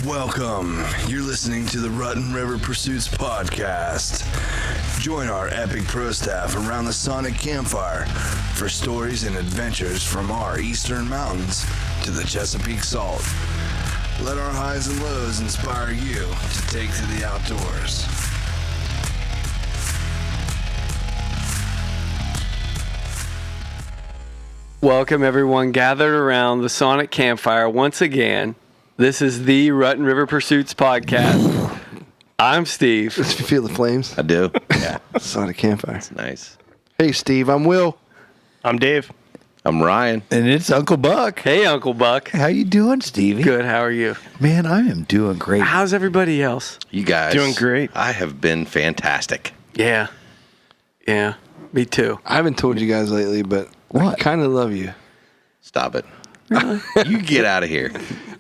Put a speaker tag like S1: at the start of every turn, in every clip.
S1: Welcome. You're listening to the Rutten River Pursuits podcast. Join our epic pro staff around the Sonic Campfire for stories and adventures from our eastern mountains to the Chesapeake Salt. Let our highs and lows inspire you to take to the outdoors.
S2: Welcome everyone gathered around the Sonic Campfire once again. This is the Rutten River Pursuits podcast. I'm Steve.
S3: Does you feel the flames?
S4: I do. Yeah.
S3: Sonic Campfire.
S4: It's nice.
S3: Hey, Steve. I'm Will.
S5: I'm Dave.
S4: I'm Ryan.
S6: And it's Uncle Buck.
S2: Hey, Uncle Buck.
S6: How you doing, Stevie?
S2: Good. How are you?
S6: Man, I am doing great.
S2: How's everybody else?
S4: You guys.
S5: Doing great.
S4: I have been fantastic.
S2: Yeah. Me too.
S3: I haven't told you guys lately, but I
S6: What?
S3: kind of love you.
S4: Stop it. Really? You get out of here.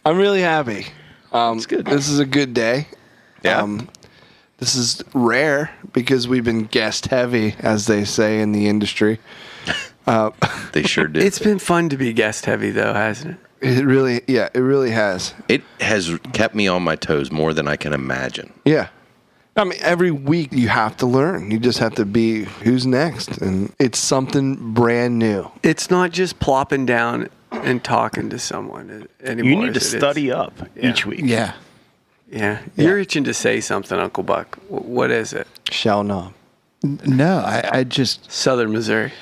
S3: I'm really happy.
S4: It's good.
S3: This is a good day.
S4: Yeah.
S3: This is rare because we've been guest heavy, as they say in the industry.
S4: They sure did.
S2: It's been fun to be guest heavy though, hasn't it?
S3: It really has.
S4: It has kept me on my toes more than I can imagine.
S3: Yeah. I mean, every week you have to learn. You just have to be who's next. And it's something brand new.
S2: It's not just plopping down and talking to someone anymore.
S5: You need to
S2: is it?
S5: study up each week.
S6: Yeah.
S2: Yeah. You're itching to say something, Uncle Buck. What is it?
S3: Shall not.
S6: No, I just
S2: Southern Missouri.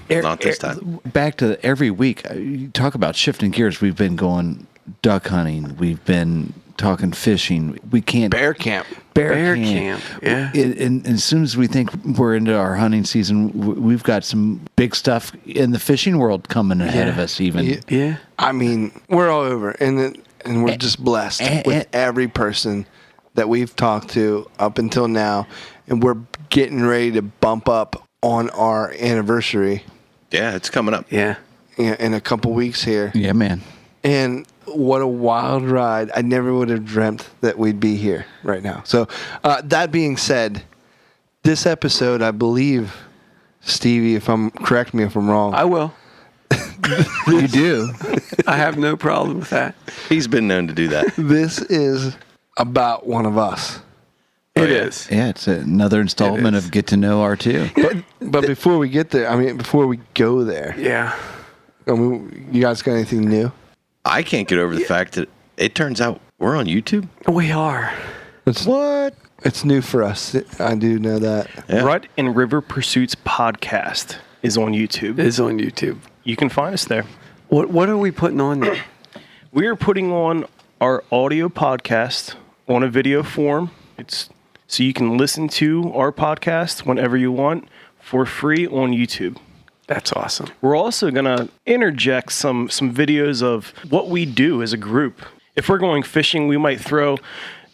S4: Not this time.
S6: Back to every week. You talk about shifting gears. We've been going duck hunting. We've been talking fishing. We can't
S3: Bear camp.
S6: bear
S2: camp. Yeah.
S6: And as soon as we think we're into our hunting season, we've got some big stuff in the fishing world coming ahead of us. Even
S2: Yeah.
S3: I mean, we're all over, and we're just blessed with every person that we've talked to up until now, and we're getting ready to bump up on our anniversary.
S4: Yeah, it's coming up.
S2: Yeah.
S3: In a couple weeks here.
S6: yeah, man.
S3: And what a wild ride. I never would have dreamt that we'd be here right now. So that being said, this episode, I believe, Stevie, correct me if I'm wrong.
S2: I will.
S6: You do.
S2: I have no problem with that.
S4: He's been known to do that.
S3: This is about one of us.
S2: It
S4: yeah.
S2: is.
S6: Yeah, it's another installment
S2: is.
S6: of Get to Know R2.
S3: But before we get there, before we go there,
S2: Yeah.
S3: you guys got anything new?
S4: I can't get over the fact that it turns out we're on YouTube.
S2: We are.
S4: What?
S3: It's new for us. I do know that.
S4: Yeah.
S5: Rut and River Pursuits podcast is on YouTube.
S2: It is on YouTube.
S5: You can find us there.
S2: What are we putting on there?
S5: We are putting on our audio podcast on a video form. It's so you can listen to our podcast whenever you want for free on YouTube.
S2: That's awesome.
S5: We're also going to interject some videos of what we do as a group. If we're going fishing, we might throw,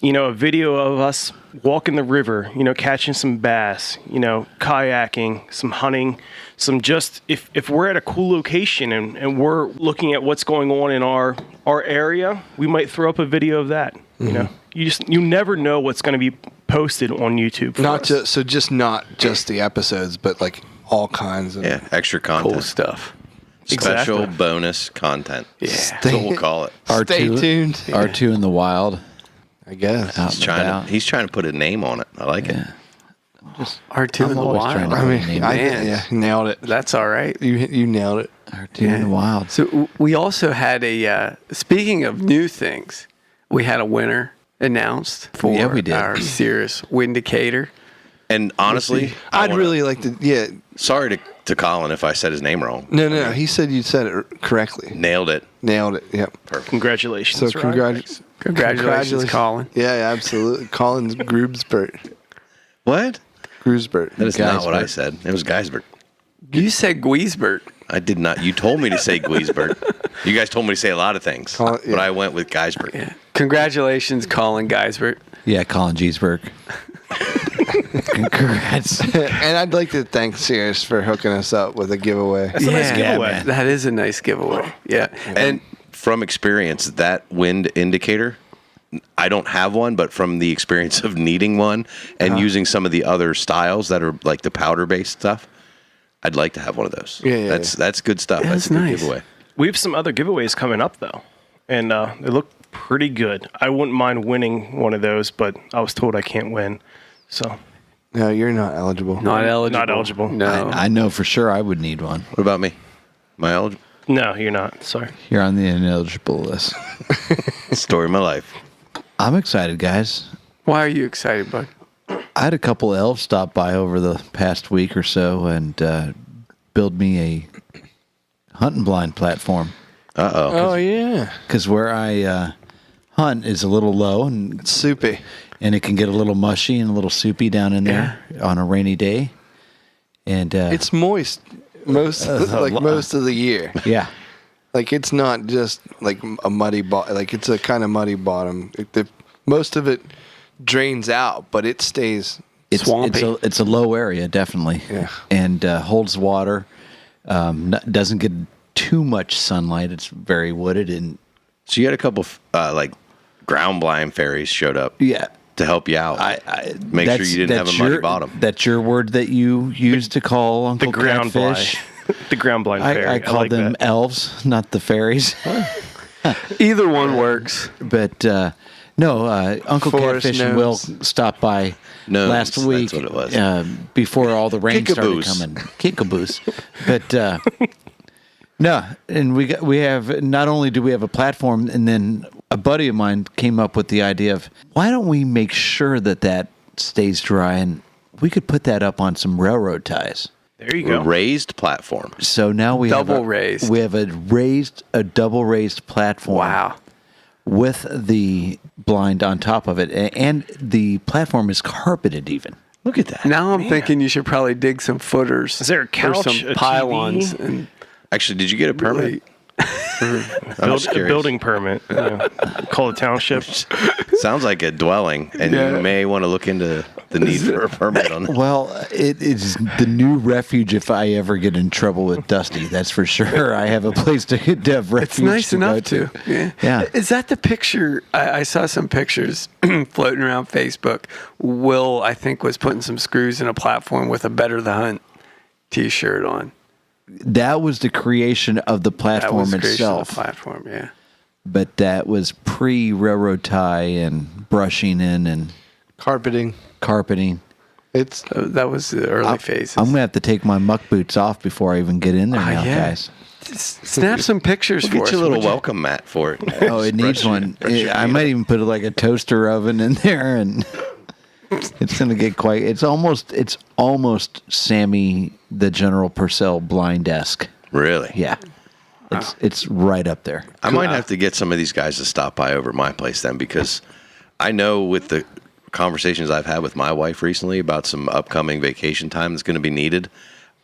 S5: a video of us walking the river, catching some bass, kayaking, some hunting, some just, if we're at a cool location and we're looking at what's going on in our area, we might throw up a video of that. You never know what's going to be posted on YouTube. For us.
S3: Not just the episodes, but like all kinds of
S4: Extra content.
S2: Cool stuff.
S4: Special
S5: Exactly.
S4: bonus content.
S2: Yeah.
S4: That's what we'll call it.
S3: Stay tuned.
S6: R2 in the wild.
S3: I guess.
S6: Out
S4: He's
S6: and about.
S4: trying to put a name on it. I like it.
S2: R2 in
S6: I'm
S2: the
S6: always trying
S2: wild.
S6: to-
S2: Man.
S3: Nailed it.
S2: That's all right.
S3: You nailed it.
S6: R2 in the wild.
S2: So we also had speaking of new things, we had a winner announced for
S6: Yeah, we did.
S2: our Cirrus Windicator.
S4: And honestly,
S3: I'd really like to. Yeah.
S4: Sorry to Colin if I said his name wrong.
S3: No. He said you said it correctly.
S4: Nailed it.
S3: Nailed it. Yep.
S4: Perfect.
S5: Congratulations.
S3: So
S5: Ryan.
S2: Congratulations, Colin.
S3: Yeah, absolutely. Colin's Grubsbert.
S4: What?
S3: Grubsbert.
S4: That is not what I
S6: Geisbert.
S4: said. It was Geisbert.
S2: You said Guisbert.
S4: I did not. You told me to say Guisbert. You guys told me to say a lot of things,
S3: Colin, yeah.
S4: but I went with Geisbert.
S2: Yeah. Congratulations, Colin Geisbert.
S6: Yeah, Colin Giesberg. Congrats.
S3: And I'd like to thank Cirrus for hooking us up with a giveaway.
S5: That's a nice giveaway.
S6: man.
S2: That is a nice giveaway. Yeah.
S4: And from experience, that wind indicator, I don't have one, but from the experience of needing one and using some of the other styles that are like the powder-based stuff, I'd like to have one of those. That's good stuff.
S2: Yeah,
S4: that's
S2: that's
S4: a good
S2: nice.
S4: giveaway.
S5: We have some other giveaways coming up, though, and they look pretty good. I wouldn't mind winning one of those, but I was told I can't win. So
S3: No, you're not eligible.
S2: Not eligible.
S5: Not eligible.
S2: No.
S6: I know for sure I would need one.
S4: What about me? Am I eligible?
S5: No, you're not. Sorry.
S6: You're on the ineligible list.
S4: Story of my life.
S6: I'm excited, guys.
S2: Why are you excited, bud?
S6: I had a couple elves stop by over the past week or so and build me a hunting blind platform.
S3: Oh, yeah.
S6: Because where I hunt is a little low and
S3: It's soupy.
S6: it can get a little mushy and a little soupy down in there on a rainy day. And
S3: It's moist most of the year.
S6: yeah,
S3: Like, it's not just like a muddy bottom. Like, it's a kind of muddy bottom. Most of it drains out, but it stays.
S2: Swampy.
S6: It's a low area, definitely.
S3: Yeah.
S6: And holds water. Doesn't get too much sunlight. It's very wooded and
S4: So you had a couple like ground blind fairies showed up
S6: yeah.
S4: to help you out. Make sure you didn't have a muddy bottom.
S6: That's your word that you use to call Uncle
S5: The ground
S6: Catfish.
S5: blind. The ground blind fairy.
S6: I call
S5: like
S6: them
S5: that.
S6: elves, not the fairies.
S2: Either one works.
S6: But no, Uncle
S3: Forest
S6: Catfish and Will
S3: gnomes.
S6: stopped by
S4: Gnomes,
S6: last
S4: that's
S6: week.
S4: what it was.
S6: Before all the rain started
S4: Kickaboos.
S6: coming. Kickaboos. But no, and we have not only do we have a platform, and then a buddy of mine came up with the idea of why don't we make sure that stays dry, and we could put that up on some railroad ties.
S5: There you
S4: A
S5: go.
S4: raised platform.
S6: So now we
S2: Double
S6: have
S2: raised.
S6: We have a double raised platform.
S2: Wow.
S6: With the blind on top of it, and the platform is carpeted even.
S4: Look at that.
S2: Now I'm thinking you should probably dig some footers.
S5: Is there a couch,
S2: or some
S5: a
S2: pylons?
S5: TV?
S2: And
S4: Actually, did you get a permit?
S2: really,
S4: I'm just
S5: A
S4: curious.
S5: building permit. Call the township.
S4: Sounds like a dwelling, and
S2: Yeah.
S4: you may want to look into the need for a permit on that.
S6: Well, it is the new refuge if I ever get in trouble with Dusty. That's for sure. I have a place to have refuge.
S2: it's nice
S6: to go
S2: enough to. Yeah.
S6: Yeah.
S2: Is that the picture? I saw some pictures floating around Facebook. Will, I think, was putting some screws in a platform with a Better the Hunt T-shirt on.
S6: That was the creation of the
S2: That
S6: platform
S2: was the creation of
S6: itself.
S2: the platform, yeah.
S6: But that was pre-railroad tie and brushing in and
S3: Carpeting.
S6: carpeting.
S3: It's
S2: So that was the early phases.
S6: I'm gonna have to take my muck boots off before I even get in there now,
S2: yeah.
S6: guys.
S2: Snap some pictures
S4: We'll
S2: for
S4: get
S2: us.
S4: you a little
S2: would you?
S4: welcome mat for it.
S6: Oh, it needs one. I might even put like a toaster oven in there, and it's gonna get quite. It's almost Sammy the General Purcell blind-esque.
S4: Really?
S6: Yeah, it's right up there.
S4: I might have to get some of these guys to stop by over at my place then, because I know with the conversations I've had with my wife recently about some upcoming vacation time that's going to be needed,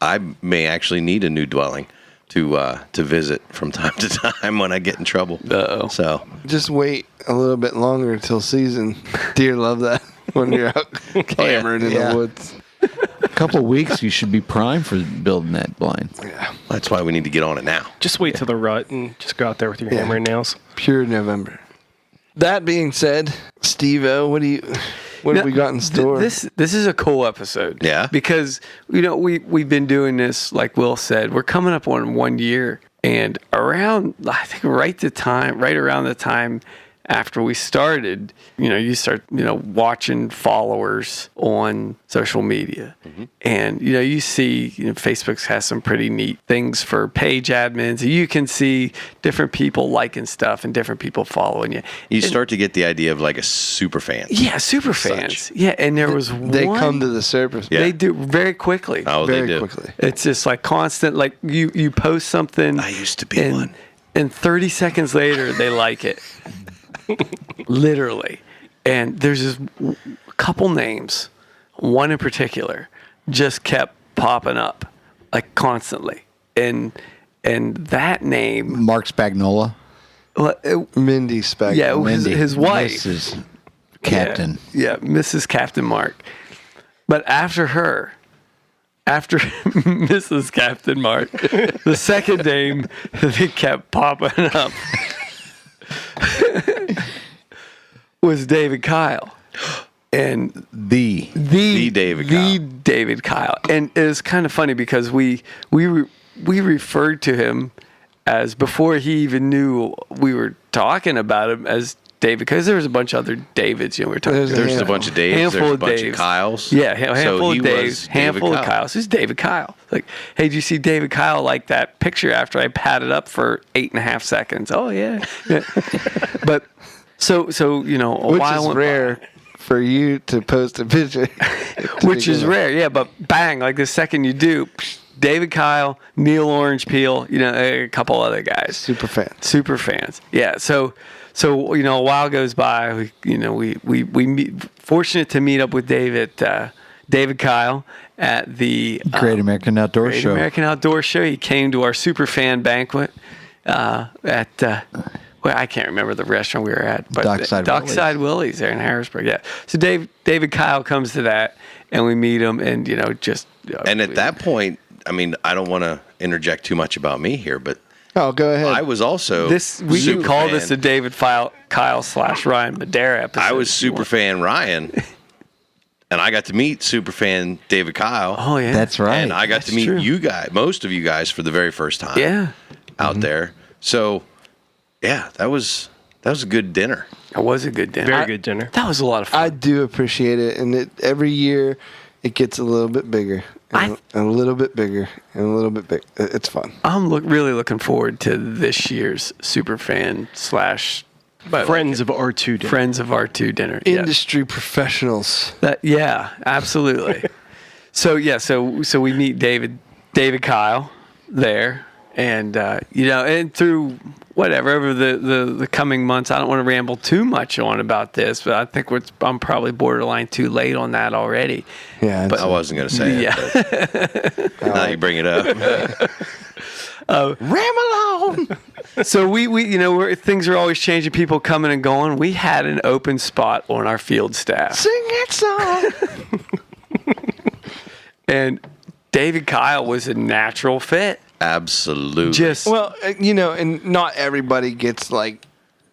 S4: I may actually need a new dwelling to visit from time to time when I get in trouble.
S2: Uh-oh.
S4: So
S3: just wait a little bit longer till season. Deer love that when you're out cammering in
S6: Yeah.
S3: the woods.
S6: A couple of weeks, you should be primed for building that blind.
S4: that's why we need to get on it now.
S5: Just wait till the rut and just go out there with your hammer and nails.
S3: Pure November. That being said, Steve-O, what have we got in store?
S2: This is a cool episode.
S4: Yeah.
S2: Because we've been doing this, like Will said, we're coming up on 1 year, and around, I think right around the time after we started, you start watching followers on social media, and you see Facebook has some pretty neat things for page admins. You can see different people liking stuff and different people following you.
S4: You start to get the idea of like a super fan.
S2: Yeah, super fans. Yeah, and there was
S3: they
S2: one,
S3: come to the surface
S4: Yeah.
S2: They do very quickly.
S4: Oh,
S3: very
S4: they do.
S3: quickly.
S2: It's just like constant. Like you post something.
S4: I used to be
S2: and,
S4: one.
S2: And 30 seconds later, they like it. Literally. And there's just a couple names. One in particular just kept popping up like constantly. And that name,
S6: Mark Spagnola,
S2: well,
S3: Mindy Spag.
S2: yeah, it was
S6: Mindy,
S2: his wife.
S6: Mrs. Captain.
S2: Yeah, Mrs. Captain Mark. But after Mrs. Captain Mark, the second name that kept popping up was David Kyle. And
S6: The
S4: David Kyle.
S2: David Kyle. And it was kind of funny because we referred to him as, before he even knew we were talking about him, as David, because there was a bunch of other Davids. You know, we were talking.
S4: There's a bunch of Daves.
S2: Handful
S4: There's a
S2: of
S4: bunch
S2: Daves.
S4: of Kyles.
S2: Yeah, handful
S4: he
S2: of
S4: was
S2: Daves,
S4: David
S2: handful of
S4: Kyle.
S2: Kyles. Who's David Kyle? Like, hey, did you see David Kyle like that picture after I padded up for 8.5 seconds? Oh yeah. But so you know, a
S3: Which
S2: while
S3: is
S2: went
S3: rare for you to post a picture.
S2: which is rare, yeah. But bang, like the second you do, David Kyle, Neil Orange Peel, you know, a couple other guys,
S3: Super fans.
S2: Yeah. So you know, a while goes by. We meet, fortunate to meet up with David Kyle at the
S6: Great American Outdoor
S2: Great
S6: Show.
S2: American Outdoor Show. He came to our super fan banquet at. Well, I can't remember the restaurant we were at, but
S6: Dockside
S2: Willie's there in Harrisburg. Yeah. So David Kyle comes to that, and we meet him, and you know, just
S4: And at that point, I mean, I don't want to interject too much about me here, but
S3: Oh, go ahead.
S4: I was also
S2: we
S4: super
S2: could call
S4: fan.
S2: this the David Kyle / Ryan Madera episode.
S4: I was super fan Ryan, and I got to meet super fan David Kyle.
S2: Oh yeah,
S6: That's right.
S4: And I got to meet
S2: true.
S4: you guys, most of you guys, for the very first time.
S2: Yeah,
S4: out there. So, yeah, that was a good dinner.
S2: it was a good dinner.
S5: Very good dinner.
S2: That was a lot of fun.
S3: I do appreciate it, and every year it gets a little bit bigger, and a little bit bigger, and a little bit big. It's fun.
S2: I'm really looking forward to this year's Superfan /
S5: Friends of R2 dinner.
S2: Friends of R2 dinner. Yeah.
S3: Industry professionals.
S2: Yeah, absolutely. So we meet David Kyle there, and you know, and through whatever over the coming months, I don't want to ramble too much on about this, but I think I'm probably borderline too late on that already.
S3: Yeah,
S2: But-
S4: I wasn't going to say it, but now you bring it up.
S2: Ram along. So we you know, things are always changing. People coming and going. We had an open spot on our field staff,
S3: sing that song.
S2: and David Kyle was a natural fit.
S4: Absolutely.
S2: Just
S3: Well, you know, and not everybody gets like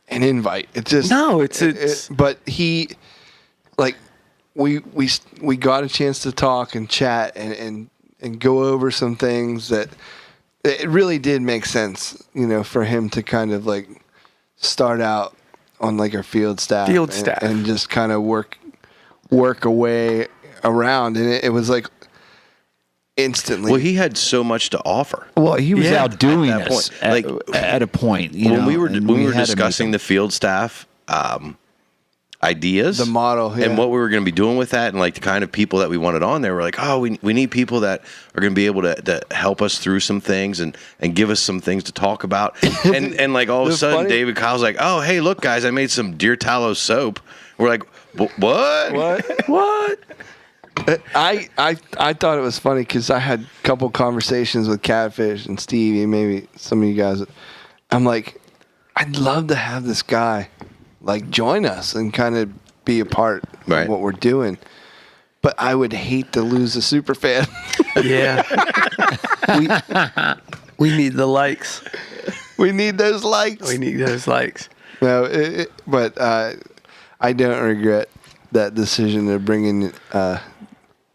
S3: an invite. It's just
S2: No, it's-
S3: but he, like, we got a chance to talk and chat and go over some things that it really did make sense, you know, for him to kind of like start out on like our field staff and just kind of work a way around, and it was like instantly.
S4: Well, he had so much to offer.
S6: Well, he was
S2: Yeah,
S6: outdoing
S4: at that
S6: us
S4: point.
S6: at a point. You
S4: When
S6: know,
S4: we were
S6: and
S4: when we were
S6: had to meet
S4: discussing
S6: them.
S4: the field staff ideas,
S3: The model, yeah.
S4: and what we were going to be doing with that, and like the kind of people that we wanted on there, we're like, oh, we need people that are going to be able to help us through some things and give us some things to talk about. And like all of a
S3: The
S4: sudden,
S3: funny-
S4: David Kyle's like, oh, hey, look, guys, I made some deer tallow soap. We're like, what?
S2: what?
S3: I thought it was funny because I had a couple conversations with Catfish and Stevie, maybe some of you guys. I'm like, I'd love to have this guy like join us and kind of be a part
S4: Right.
S3: of what we're doing, but I would hate to lose a super fan.
S2: Yeah. we need the likes.
S3: We need those likes.
S2: We need those likes.
S3: No, but I don't regret that decision of bringing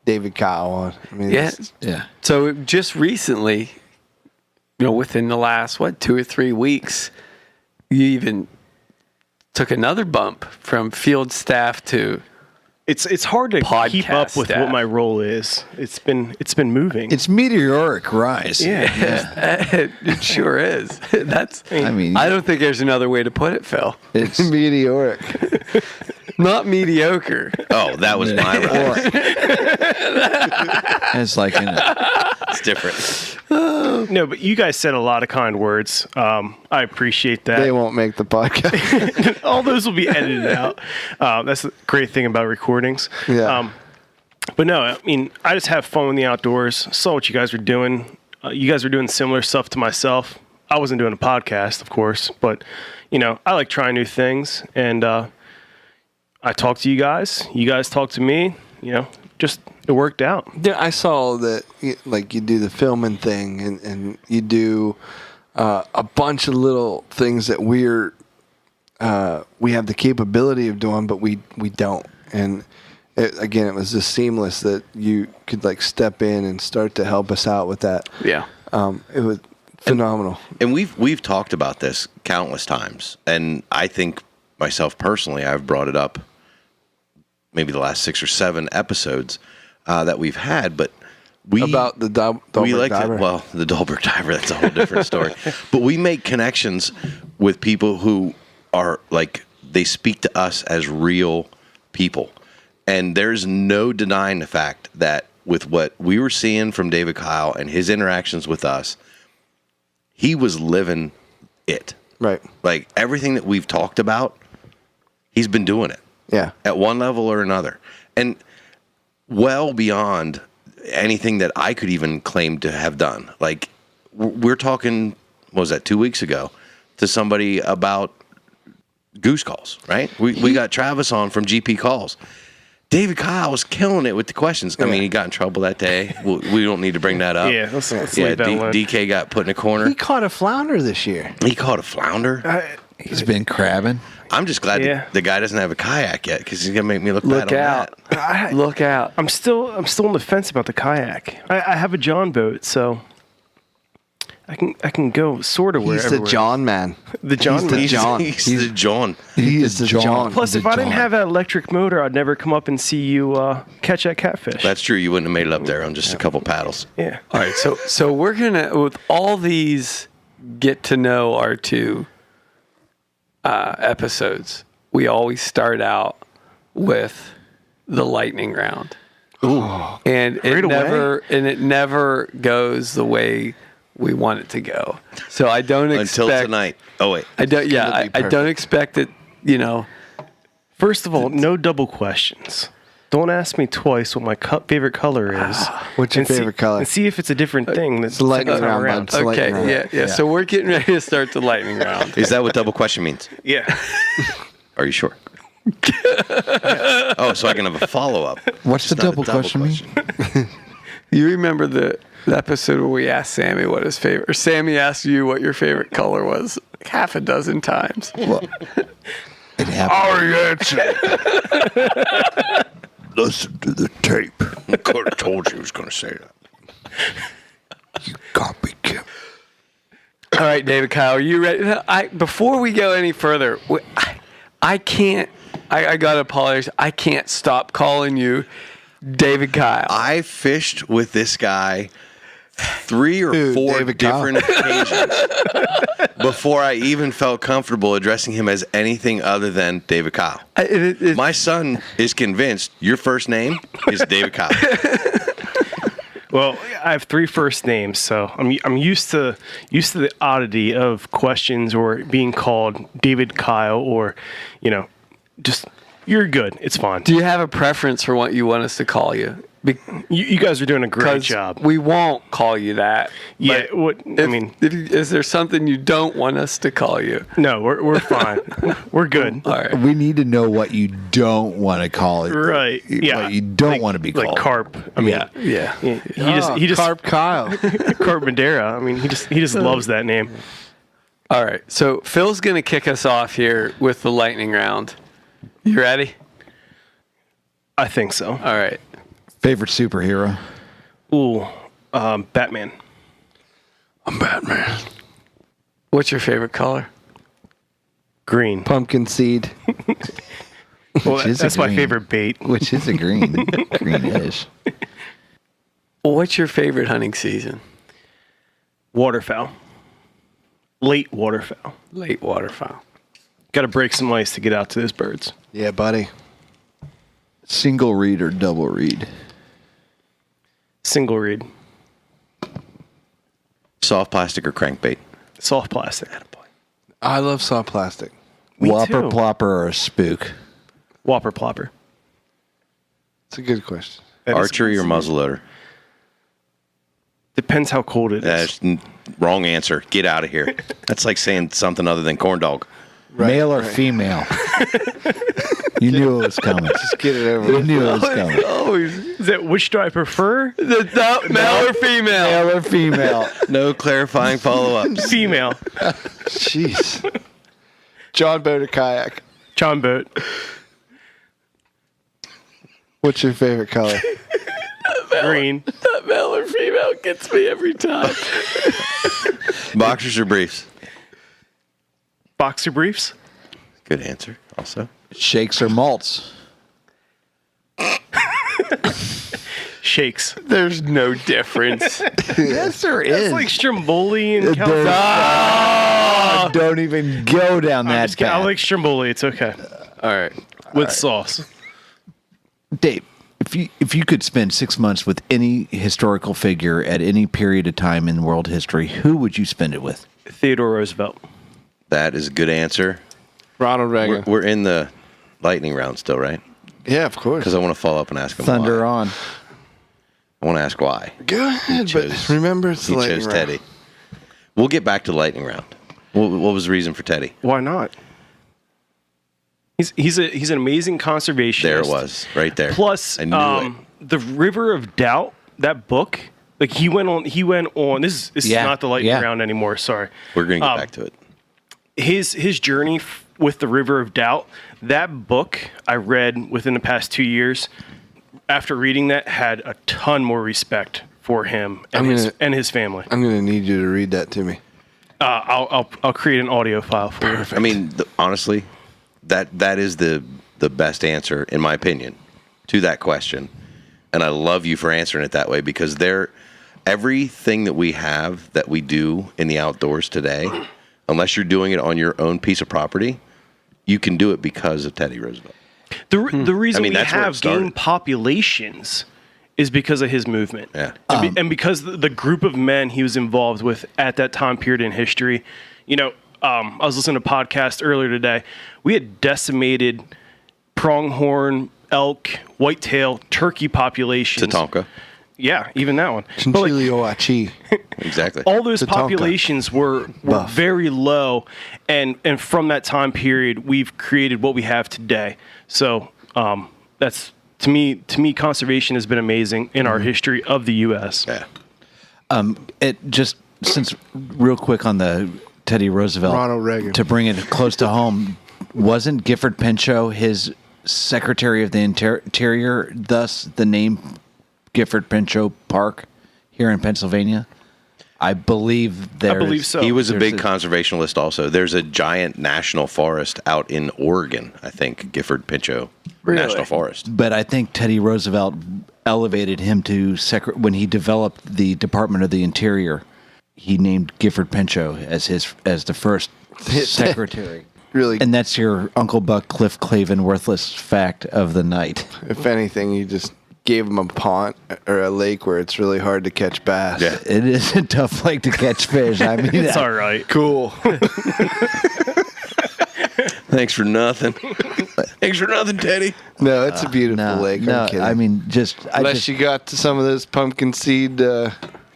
S3: David Kyle on. I mean,
S2: Yeah.
S6: Yeah.
S2: So just recently, you know, within the last 2 or 3 weeks, you even took another bump from field staff to
S5: It's hard to keep up
S2: Podcast
S5: with
S2: staff.
S5: what my role is. It's been moving.
S6: It's meteoric rise.
S2: it sure is. That's.
S6: I mean,
S2: I don't think there's another way to put it, Phil.
S6: it's
S3: meteoric.
S2: Not mediocre.
S4: Oh, that was my ride.
S6: it's like
S4: It's different.
S5: No, but you guys said a lot of kind words. I appreciate that.
S3: They won't make the podcast.
S5: All those will be edited out. That's the great thing about recordings.
S3: Yeah.
S5: But no, I mean, I just have fun in the outdoors. Saw what you guys were doing. You guys were doing similar stuff to myself. I wasn't doing a podcast, of course, but you know, I like trying new things, and I talked to you guys. You guys talked to me. You know, just it worked out.
S3: Yeah, I saw that, like, you do the filming thing, and you do a bunch of little things that we have the capability of doing, but we don't. And it was just seamless that you could like step in and start to help us out with that.
S2: Yeah.
S3: It was phenomenal.
S4: And we've talked about this countless times, and I think myself personally, I've brought it up maybe the last 6 or 7 episodes that we've had, but
S3: About the
S4: we
S3: Dahlberg
S4: like
S3: diver.
S4: the Dahlberg diver, that's a whole different story. But we make connections with people who are like, they speak to us as real people. And there's no denying the fact that with what we were seeing from David Kyle and his interactions with us, he was living it.
S3: Right.
S4: Like everything that we've talked about, he's been doing it.
S3: Yeah.
S4: At one level or another. And well beyond anything that I could even claim to have done. Like we're talking, what was that, 2 weeks ago, to somebody about goose calls, right? We got Travis on from GP Calls. David Kyle was killing it with the questions. I mean, he got in trouble that day. We don't need to bring that up.
S5: Yeah, let's leave that alone.
S4: DK got put in a corner.
S3: He caught a flounder this year.
S4: He caught a flounder.
S6: He's been crabbing.
S4: I'm just glad
S5: Yeah.
S4: the guy doesn't have a kayak yet because he's gonna make me look
S2: Look
S4: bad
S2: out.
S4: on that.
S2: Look out.
S5: I'm still on the fence about the kayak. I have a John boat, so I can go sort of
S3: He's
S5: wherever.
S3: the John man.
S5: The John
S3: He's the
S5: man.
S3: John.
S4: He's the John.
S3: He is the John.
S5: Plus, if I didn't have that electric motor, I'd never come up and see you catch that catfish.
S4: That's true. You wouldn't have made it up there on just a couple paddles.
S5: yeah.
S2: All right, so we're gonna, with all these get to know our two episodes, we always start out with the lightning round. Ooh. And it never goes the way we want it to go. So I don't expect
S4: Until tonight. Oh wait.
S2: I don't. Yeah,
S3: gonna be
S2: I don't expect it. You know,
S5: First of all, no double questions. Don't ask me twice what my favorite color is.
S3: What's your
S5: And see-
S3: favorite color?
S5: And see if it's a different thing. That's
S3: It's the lightning
S5: second time
S3: round, bud. It's the
S2: okay,
S3: lightning round.
S2: yeah. So we're getting ready to start the lightning round.
S4: Is that what double question means?
S5: Yeah.
S4: Are you sure? Oh, so I can have a follow up.
S6: What's the double question mean?
S2: You remember the episode where we asked Sammy what his favorite, or Sammy asked you what your favorite color was like half a dozen times.
S6: Well, it happened.
S1: Listen to the tape.
S4: I could have told you he was going to say that.
S1: Copycat.
S2: All right, David Kyle, are you ready? Before we go any further, I can't. I gotta apologize. I can't stop calling you David Kyle.
S4: I fished with this guy 3 or
S3: Who,
S4: 4
S3: David Kyle?
S4: different occasions before I even felt comfortable addressing him as anything other than David Kyle. My son is convinced your first name is David Kyle.
S5: Well, I have 3 first names, so I'm used to the oddity of questions or being called David Kyle or, just you're good. It's fine.
S2: Do you have a preference for what you want us to call you?
S5: You guys are doing a great
S2: 'Cause
S5: job.
S2: we won't call you that.
S5: Yeah.
S2: Is there something you don't want us to call you?
S5: No, we're fine. We're good.
S2: All right.
S6: We need to know what you don't want to call it.
S5: Right. Yeah.
S6: What you don't want to be called.
S5: Like carp. I mean,
S2: Yeah.
S5: he just
S3: Carp Kyle.
S5: Carp Madeira. I mean, he just loves that name.
S2: All right. So Phil's gonna kick us off here with the lightning round. You ready?
S5: I think so.
S2: All right.
S6: Favorite superhero?
S5: Ooh, Batman.
S1: I'm Batman.
S2: What's your favorite color?
S5: Green.
S3: Pumpkin seed.
S5: Well,
S6: is a
S5: that's my
S6: green.
S5: favorite bait.
S6: Which is a green. Greenish.
S2: What's your favorite hunting season?
S5: Waterfowl. Late waterfowl.
S2: Late waterfowl.
S5: Got to break some ice to get out to those birds.
S3: Yeah, buddy.
S6: Single read or double read?
S5: Single reed.
S4: Soft plastic or crankbait?
S5: Soft plastic.
S3: I love soft plastic.
S5: Me
S6: Whopper
S5: too.
S6: plopper or a spook?
S5: Whopper plopper.
S3: It's a good question.
S5: That is-
S4: Archery or muzzleloader?
S5: Depends how cold it is.
S4: That's wrong answer. Get out of here. That's like saying something other than corn dog.
S6: Male or female? You knew it was coming.
S3: Just get it over
S6: You
S3: with.
S6: knew it was coming.
S2: Always.
S5: Is that which do I prefer?
S2: Male or female?
S6: Male or female?
S4: No clarifying follow-ups.
S5: Female.
S3: Jeez. John boat or kayak?
S5: John boat.
S3: What's your favorite color?
S5: Green.
S2: That male or female gets me every time.
S4: Boxers or briefs?
S5: Boxer briefs.
S4: Good answer. Also,
S6: Shakes or malts?
S5: Shakes.
S2: There's no difference.
S3: Yes, there
S5: It's
S3: is.
S5: like Stromboli and California.
S6: Don't even go down
S5: I'm
S6: that
S5: just kidding. I
S6: path.
S5: like Stromboli. It's okay.
S2: All right.
S5: With sauce.
S6: Dave, if you could spend 6 months with any historical figure at any period of time in world history, who would you spend it with?
S5: Theodore Roosevelt.
S4: that is a good answer.
S3: Ronald Reagan.
S4: We're in the lightning round still, right?
S3: Yeah, of course.
S4: Because I want to follow up and ask him
S6: Thunder
S4: why.
S6: on.
S4: I want to ask why.
S3: Go ahead, but
S4: chose-
S3: remember it's the
S4: He
S3: lightning
S4: chose
S3: round.
S4: Teddy. We'll get back to the lightning round. What was the reason for Teddy?
S5: Why not? He's an amazing conservationist.
S4: There it was, right there.
S5: Plus,
S4: I knew it.
S5: The River of Doubt, that book, like he went on. This is
S6: Yeah,
S5: not the lightning
S6: yeah.
S5: round anymore. Sorry.
S4: We're going to get back to it.
S5: His journey with the River of Doubt. That book I read within the past 2 years. After reading that, had a ton more respect for him and his family.
S3: I'm going to need you to read that to me.
S5: I'll create an audio file for you.
S4: I mean, honestly, that is the best answer, in my opinion, to that question. And I love you for answering it that way, because everything that we have that we do in the outdoors today, unless you're doing it on your own piece of property, you can do it because of Teddy Roosevelt.
S5: The reason we
S4: that's where it
S5: have
S4: started.
S5: game populations is because of his movement.
S4: Yeah.
S5: And because the group of men he was involved with at that time period in history. You know, I was listening to a podcast earlier today. We had decimated pronghorn, elk, whitetail, turkey populations.
S4: Tatonka.
S5: Yeah, even that one. But like,
S3: Chinchilioachi.
S4: Exactly.
S5: all those
S3: Tatonka.
S5: populations were
S3: Buff.
S5: very low, and from that time period, we've created what we have today. So that's to me, conservation has been amazing in our history of the U.S.
S4: Yeah.
S6: It just since real quick on the Teddy Roosevelt,
S3: Ronald Reagan.
S6: to bring it close to home, wasn't Gifford Pinchot his Secretary of the Interior? Thus, the name Gifford Pinchot Park here in Pennsylvania. I believe
S5: I believe so.
S4: He was a
S6: there's
S4: big conservationalist also. There's a giant national forest out in Oregon, I think, Gifford Pinchot National Forest.
S6: But I think Teddy Roosevelt elevated him to when he developed the Department of the Interior. He named Gifford Pinchot as the first secretary.
S3: Really,
S6: And that's your Uncle Buck Cliff Clavin worthless fact of the night.
S3: if anything, you just gave him a pond or a lake where it's really hard to catch bass.
S4: Yeah.
S6: It is a tough lake to catch fish. I mean,
S5: It's all right.
S3: Cool.
S4: Thanks for nothing. Thanks for nothing, Teddy.
S3: No, it's a beautiful lake. I'm
S6: no,
S3: kidding.
S6: I mean,
S3: Unless you got to some of those pumpkin seed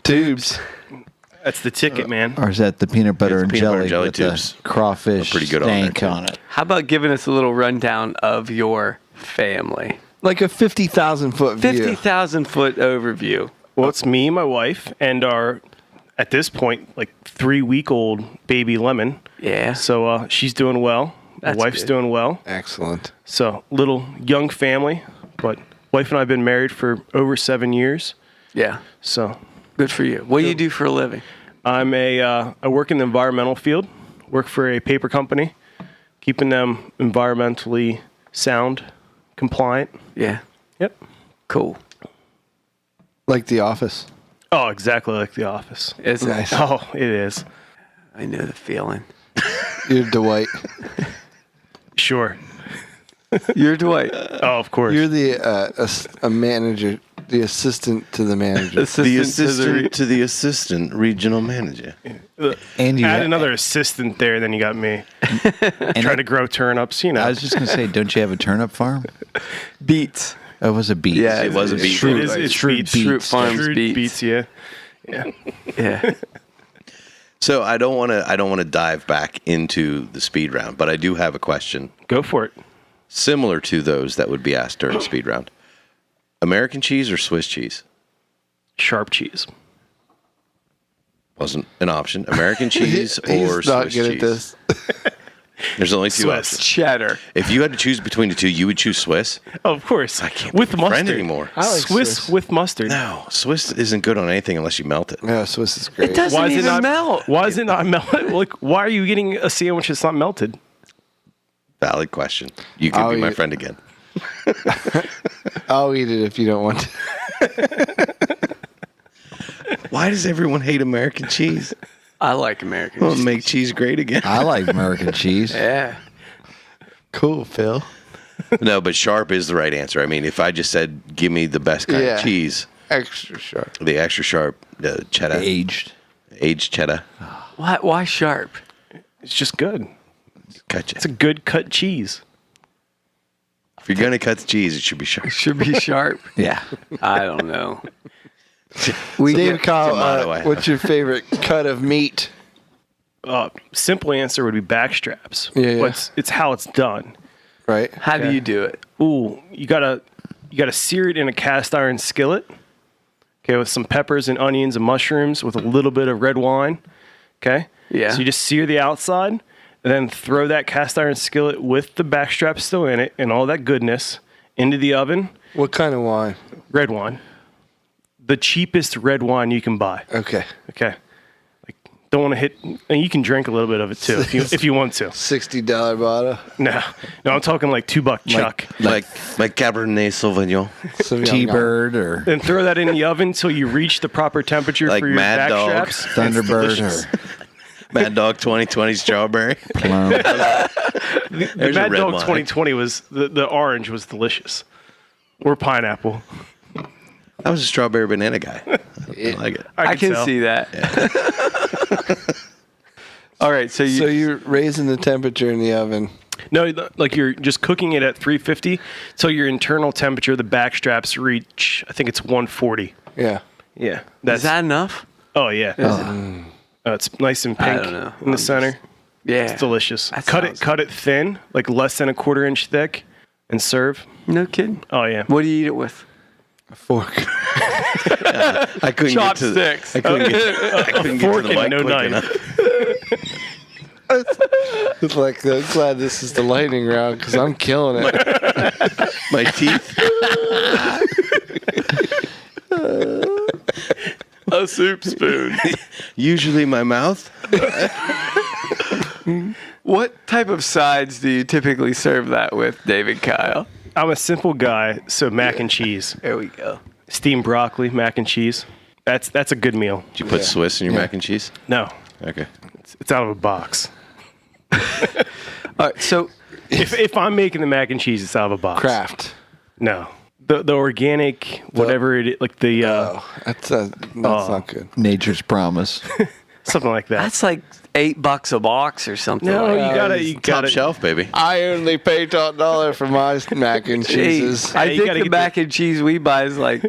S3: tubes.
S5: That's the ticket, man.
S6: or is that the peanut butter
S4: It's
S6: and
S4: peanut butter
S6: jelly
S4: and jelly
S6: with
S4: tubes.
S6: the crawfish
S4: Are pretty good on there,
S6: stank
S4: too.
S6: on it?
S2: How about giving us a little rundown of your family?
S3: Like a 50,000 foot view.
S2: 50,000 foot overview.
S5: Well, it's me, my wife, and our, at this point, like 3-week-old baby Lemon.
S2: Yeah.
S5: So she's doing well. My
S2: That's
S5: wife's
S2: good.
S5: doing well.
S3: Excellent.
S5: So little young family, but wife and I have been married for over 7 years.
S2: Yeah.
S5: So
S2: Good for you. What do you do for a living?
S5: I'm I work in the environmental field. Work for a paper company, keeping them environmentally sound, compliant.
S2: Yeah.
S5: Yep.
S2: Cool.
S3: Like The Office.
S5: Oh, exactly like The Office.
S2: Is it?
S3: Nice.
S5: Oh, it is.
S2: I know the feeling.
S3: You're Dwight.
S5: Sure.
S2: You're Dwight.
S5: Oh, of course.
S3: You're a manager, the assistant to the manager.
S4: The assistant to the assistant regional manager.
S6: And you
S5: Add
S6: ha-
S5: another assistant there, then you got me. Trying to grow turnips, you know.
S6: I was just gonna say, don't you have a turnip farm?
S2: Beets.
S6: Oh, it was a beet.
S2: Yeah,
S4: It was a beet.
S5: It is, it's
S6: Shrewd
S5: beets.
S6: beets.
S2: Shrewd Farms
S5: Shrewd
S2: beets.
S5: yeah.
S2: Yeah.
S4: So I don't want to dive back into the speed round, but I do have a question
S5: Go for it.
S4: similar to those that would be asked during speed round. American cheese or Swiss cheese?
S5: Sharp cheese.
S4: Wasn't an option. American cheese or
S3: He's not
S4: Swiss
S3: good
S4: cheese?
S3: at this.
S4: There's only two
S5: Swiss.
S4: options.
S2: Cheddar.
S4: If you had to choose between the two, you would choose Swiss.
S5: Oh, of course.
S4: I can't
S5: with
S4: be your friend
S5: mustard
S4: anymore.
S3: I like
S5: Swiss
S3: Swiss.
S5: with mustard.
S4: No, Swiss isn't good on anything unless you melt it.
S3: Yeah, Swiss is great.
S2: It doesn't
S5: Why is
S2: even
S5: it not
S2: melt.
S5: Why is it not melted? Like, why are you getting a sandwich that's not melted?
S4: Valid question. You can
S3: I'll
S4: be my
S3: eat-
S4: friend again.
S3: I'll eat it if you don't want to.
S4: Why does everyone hate American cheese?
S2: I like American
S4: Well,
S2: cheese.
S4: make cheese great again.
S6: I like American cheese.
S2: Yeah.
S3: Cool, Phil.
S4: No, but sharp is the right answer. I mean, if I just said, give me the best kind
S3: Yeah.
S4: of cheese,
S3: Extra sharp.
S4: the extra sharp cheddar,
S6: Aged.
S4: aged cheddar,
S2: Why sharp?
S5: It's just good.
S4: cut you.
S5: It's a good cut cheese.
S4: If you're going to cut the cheese, it should be sharp.
S2: Should be sharp.
S6: Yeah.
S2: I don't know. We
S3: Dave
S2: get,
S3: Kyle,
S4: Tomato, I-
S3: what's your favorite cut of meat?
S5: Simple answer would be back straps.
S3: Yeah.
S5: But it's how it's done.
S3: Right?
S2: how do you do it?
S5: Ooh, you gotta sear it in a cast iron skillet. Okay, with some peppers and onions and mushrooms with a little bit of red wine. Okay.
S2: Yeah.
S5: So you just sear the outside, and then throw that cast iron skillet with the backstrap still in it and all that goodness into the oven.
S3: What kind of wine?
S5: Red wine. The cheapest red wine you can buy.
S3: Okay.
S5: Okay. Like, don't want to hit. And you can drink a little bit of it too if you want to.
S3: $60 bottle.
S5: No, I'm talking like $2 chuck.
S4: Like Cabernet Sauvignon.
S6: T-Bird or
S5: Then throw that in the oven until you reach the proper temperature
S4: Like
S5: for your
S4: Mad
S5: back
S4: Dog.
S5: straps.
S6: Thunderbird or
S4: Mad Dog 2020 strawberry.
S6: Plum.
S5: The
S4: There's a
S5: Mad
S4: red
S5: Dog
S4: wine.
S5: 2020 was the orange was delicious, or pineapple.
S4: I was a strawberry banana guy. I like it.
S2: I can
S5: tell.
S2: see that. All right, so
S3: So you're raising the temperature in the oven.
S5: No, like you're just cooking it at 350 till your internal temperature, the back straps reach. I think it's 140.
S3: Yeah.
S5: Yeah,
S2: is that enough?
S5: Oh yeah. It's nice and
S2: I
S5: pink
S2: don't know.
S5: in the center.
S2: Yeah.
S5: It's delicious.
S2: That
S5: Cut
S2: sounds-
S5: it thin, like less than a 1/4 inch thick, and serve.
S2: No kidding.
S5: Oh yeah.
S2: What do you eat it with?
S3: A fork.
S4: I couldn't
S2: Chopsticks.
S4: get to I couldn't get to
S5: Fork
S4: the
S5: and
S4: mic
S5: no
S4: quick
S5: knife.
S4: enough.
S3: It's like, I'm glad this is the lightning round because I'm killing it.
S4: My teeth.
S2: A soup spoon.
S4: Usually my mouth.
S2: What type of sides do you typically serve that with, David Kyle?
S5: I'm a simple guy, so mac and cheese,
S2: There we go.
S5: steamed broccoli, mac and cheese. That's a good meal.
S4: Did you put Swiss in your mac and cheese?
S5: No,
S4: Okay.
S5: it's out of a box.
S2: All right, so
S5: If I'm making the mac and cheese, it's out of a box.
S3: Kraft.
S5: No, the organic whatever it is, like the
S3: That's not good.
S6: Nature's Promise.
S5: something like that.
S2: that's like $8 a box or something.
S5: No,
S2: like
S5: you
S2: that.
S5: gotta
S4: Top shelf, baby.
S3: I only pay top dollar for my mac and cheeses.
S2: I
S5: Yeah, you
S2: think
S5: gotta
S2: the
S5: get
S2: mac and cheese we buy is like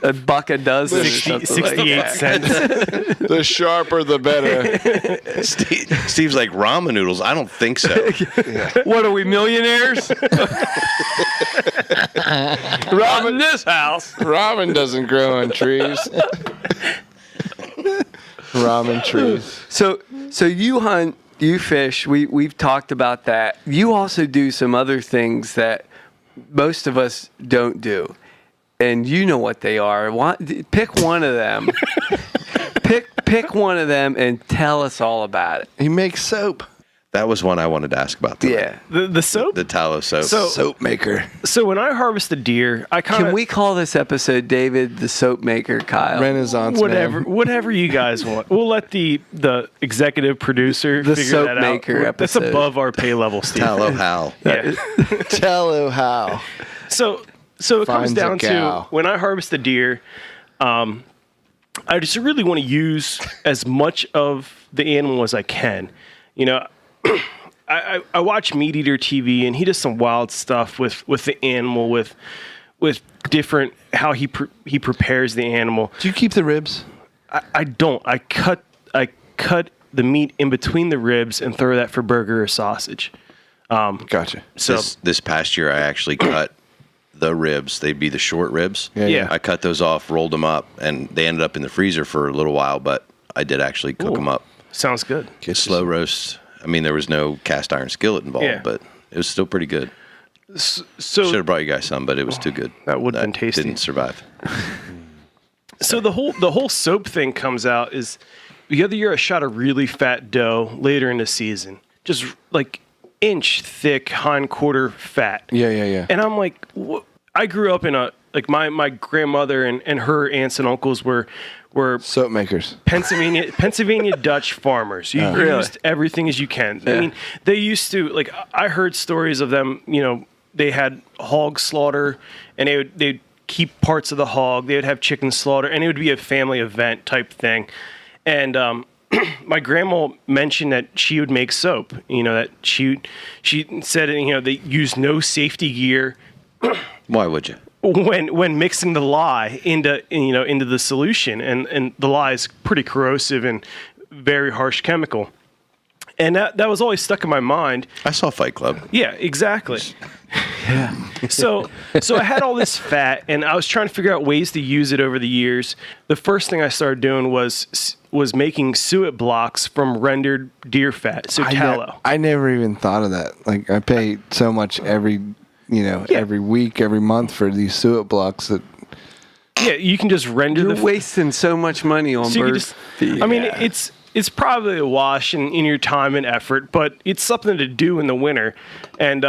S2: $1 a dozen. or
S5: 60,
S2: something like
S5: 68
S2: that.
S5: cents.
S3: The sharper, the better.
S4: Steve's like ramen noodles. I don't think so.
S2: What are we, millionaires? Not in this house.
S3: Ramen doesn't grow on trees. Ramen trees.
S2: So you hunt, you fish. We've talked about that. You also do some other things that most of us don't do, and you know what they are. Pick one of them. pick one of them and tell us all about it.
S3: He makes soap.
S4: That was one I wanted to ask about. Today.
S2: Yeah.
S5: The soap.
S4: The tallow soap.
S3: Soap maker.
S5: So when I harvest a deer, I kind
S2: Can
S5: of
S2: we call this episode David the Soap Maker, Kyle?
S3: Renaissance
S5: whatever you guys want. We'll let the executive producer
S2: The
S5: figure
S2: soap
S5: that
S2: maker
S5: out. That's
S2: episode.
S5: above our pay level, Steve.
S4: Tallow Hal.
S5: Yeah.
S3: man. Tell you how.
S5: So it comes
S3: Finds a
S5: down to
S3: cow.
S5: when I harvest a deer, I just really want to use as much of the animal as I can. You know, I watch Meat Eater TV, and he does some wild stuff with the animal, with different how he prepares the animal.
S3: Do you keep the ribs?
S5: I don't. I cut the meat in between the ribs and throw that for burger or sausage.
S3: Gotcha.
S5: So
S4: This past year, I actually cut the ribs. They'd be the short ribs.
S5: Yeah.
S4: I cut those off, rolled them up, and they ended up in the freezer for a little while, but I did actually cook them up.
S5: sounds good.
S4: Slow roast. I mean, there was no cast iron skillet involved,
S5: Yeah.
S4: but it was still pretty good.
S5: So
S4: Should have brought you guys some, but it was too good.
S5: That would've been tasty.
S4: Didn't survive.
S5: So the whole soap thing comes out is the other year I shot a really fat doe later in the season. Just like inch thick hindquarter fat.
S3: Yeah.
S5: And I'm like, I grew up in my grandmother and her aunts and uncles were
S3: Soap makers.
S5: Pennsylvania Dutch farmers. You used everything as you can.
S2: Yeah.
S5: I mean, they used to, I heard stories of them, they had hog slaughter, and they'd keep parts of the hog. They would have chicken slaughter, and it would be a family event type thing. And my grandma mentioned that she would make soap. That she said, they used no safety gear.
S4: Why would you?
S5: When mixing the lye into the solution, and the lye is pretty corrosive and very harsh chemical. And that was always stuck in my mind.
S4: I saw Fight Club.
S5: Yeah, exactly. Yeah. So I had all this fat, and I was trying to figure out ways to use it over the years. The first thing I started doing was making suet blocks from rendered deer fat, so tallow.
S3: I never even thought of that. Like, I pay so much every week, every month for these suet blocks that.
S5: Yeah, you can just render.
S2: You're wasting so much money on bird feed.
S5: I mean, it's probably a wash in your time and effort, but it's something to do in the winter, and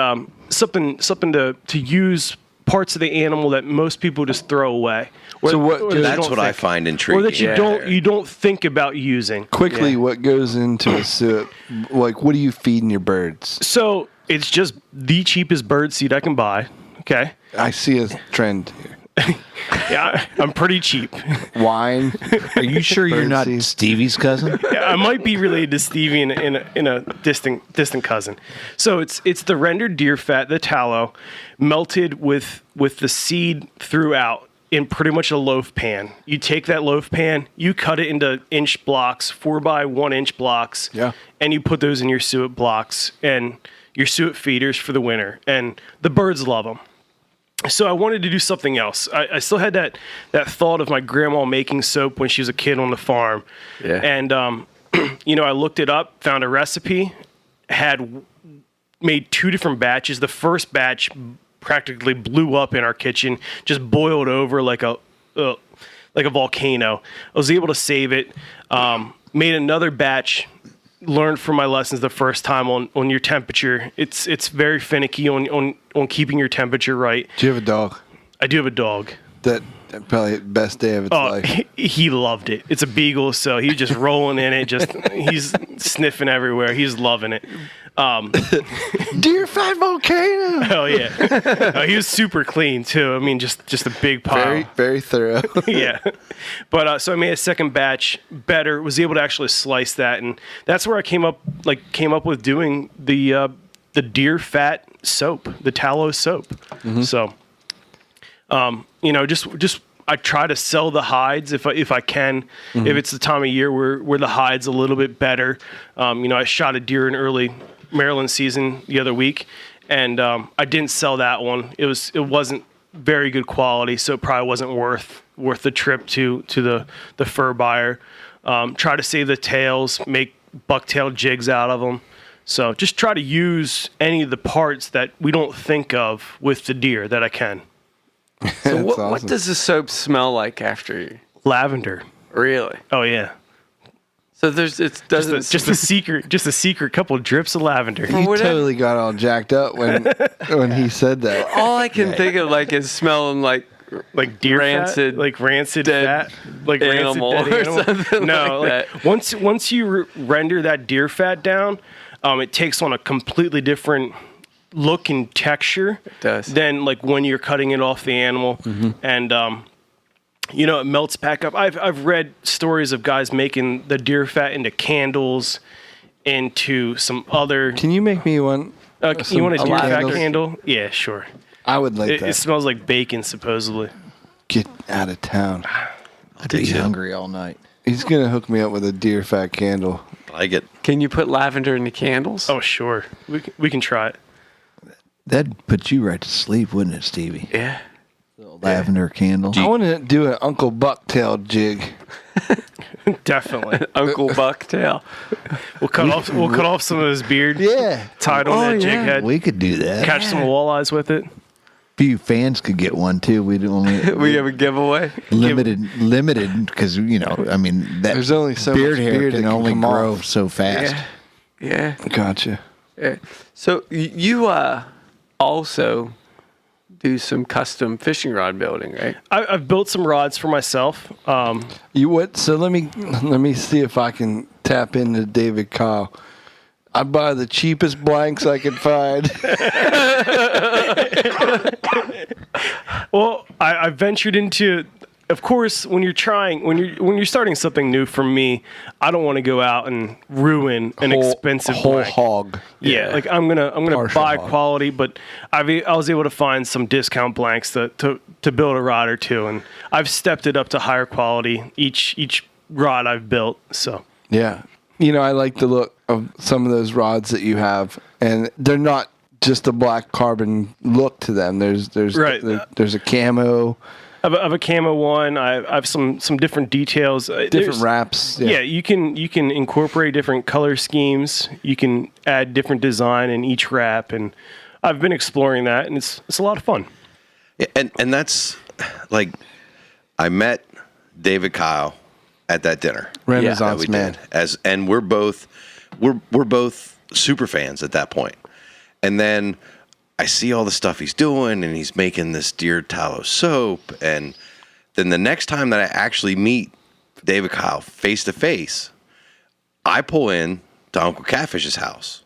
S5: something to use parts of the animal that most people just throw away.
S4: That's what I find intriguing.
S5: Or that you don't think about using.
S3: Quickly, what goes into a suet? Like, what are you feeding your birds?
S5: So it's just the cheapest bird seed I can buy. Okay.
S3: I see a trend here.
S5: Yeah, I'm pretty cheap.
S3: Wine.
S6: Are you sure you're not
S3: Birdseed.
S6: Stevie's cousin?
S5: I might be related to Stevie in a distant cousin. So it's the rendered deer fat, the tallow, melted with the seed throughout in pretty much a loaf pan. You take that loaf pan, you cut it into inch blocks, 4 by 1 inch blocks, and you put those in your suet blocks and your suet feeders for the winter. And the birds love them. So I wanted to do something else. I still had that thought of my grandma making soap when she was a kid on the farm.
S2: Yeah.
S5: And, I looked it up, found a recipe, had made 2 different batches. The first batch practically blew up in our kitchen, just boiled over like a volcano. I was able to save it, made another batch, learned from my lessons the first time on your temperature. It's very finicky on keeping your temperature right.
S3: Do you have a dog?
S5: I do have a dog.
S3: That probably the best day of its life.
S5: He loved it. It's a beagle, so he's just rolling in it. He's sniffing everywhere. He's loving it.
S3: Deer fat volcano.
S5: Hell yeah. He was super clean too. I mean, just a big pile.
S3: Very, very thorough.
S5: Yeah. But so I made a second batch better, was able to actually slice that, and that's where I came up with doing the deer fat soap, the tallow soap. Mm-hmm. So just I try to sell the hides if I can. Mm-hmm. If it's the time of year where the hide's a little bit better. I shot a deer in early Maryland season the other week, and I didn't sell that one. It wasn't very good quality, so it probably wasn't worth the trip to the fur buyer. Try to save the tails, make bucktail jigs out of them. So just try to use any of the parts that we don't think of with the deer that I can.
S2: So what
S3: awesome.
S2: does the soap smell like after you?
S5: Lavender.
S2: Really?
S5: Oh yeah.
S2: So it doesn't
S5: Just a secret couple of drips of lavender.
S3: You totally got all jacked up when he said that.
S2: All I can think of is smelling like
S5: deer
S2: rancid,
S5: fat? Like rancid
S2: dead
S5: fat, like
S2: animal
S5: rancid dead
S2: or
S5: animal.
S2: something
S5: No,
S2: like that.
S5: Once you render that deer fat down, it takes on a completely different look and texture.
S2: It does.
S5: Than when you're cutting it off the animal, and it melts back up. I've read stories of guys making the deer fat into candles, into some other.
S3: Can you make me one?
S5: You want a deer fat
S3: candles?
S5: candle? Yeah, sure.
S3: I would like that.
S5: It smells like bacon, supposedly.
S3: Get out of town.
S6: I'd be hungry all night.
S3: He's gonna hook me up with a deer fat candle.
S4: I get.
S2: Can you put lavender in the candles?
S5: Oh, sure. We can try it.
S6: That'd put you right to sleep, wouldn't it, Stevie?
S2: Yeah.
S6: Lavender candle.
S3: I want to do an Uncle Bucktail jig.
S5: Definitely.
S2: Uncle Bucktail.
S5: We'll cut off some of his beard.
S3: Yeah.
S5: Tie it on that jig head.
S6: We could do that.
S5: Catch some walleyes with it.
S6: Few fans could get one too. We
S2: We have a giveaway.
S6: limited because that
S3: There's only so
S6: beard
S3: much
S6: hair
S3: beard
S6: can
S3: that can
S6: only
S3: come
S6: grow
S3: off.
S6: so fast.
S2: Yeah.
S3: Gotcha.
S2: So you also do some custom fishing rod building, right?
S5: I've built some rods for myself.
S3: You what? So let me see if I can tap into David Kyle. I buy the cheapest blanks I can find.
S5: Well, I ventured into. Of course, when you're starting something new, for me, I don't want to go out and ruin an expensive
S3: whole
S5: blank.
S3: hog.
S5: Yeah, like I'm gonna
S3: Partial
S5: buy
S3: hog.
S5: quality, but I was able to find some discount blanks to build a rod or two, and I've stepped it up to higher quality each rod I've built. So
S3: Yeah. I like the look of some of those rods that you have, and they're not just a black carbon look to them. There's
S5: Right.
S3: there's a camo,
S5: of a camo one, I have some different details,
S3: different wraps.
S5: Yeah, you can incorporate different color schemes. You can add different design in each wrap, and I've been exploring that, and it's a lot of fun.
S4: Yeah, and that's like I met David Kyle at that dinner.
S3: Renaissance
S4: that we
S3: man.
S4: did. And we're both super fans at that point. And then I see all the stuff he's doing, and he's making this deer tallow soap. And then the next time that I actually meet David Kyle face to face, I pull in to Uncle Catfish's house,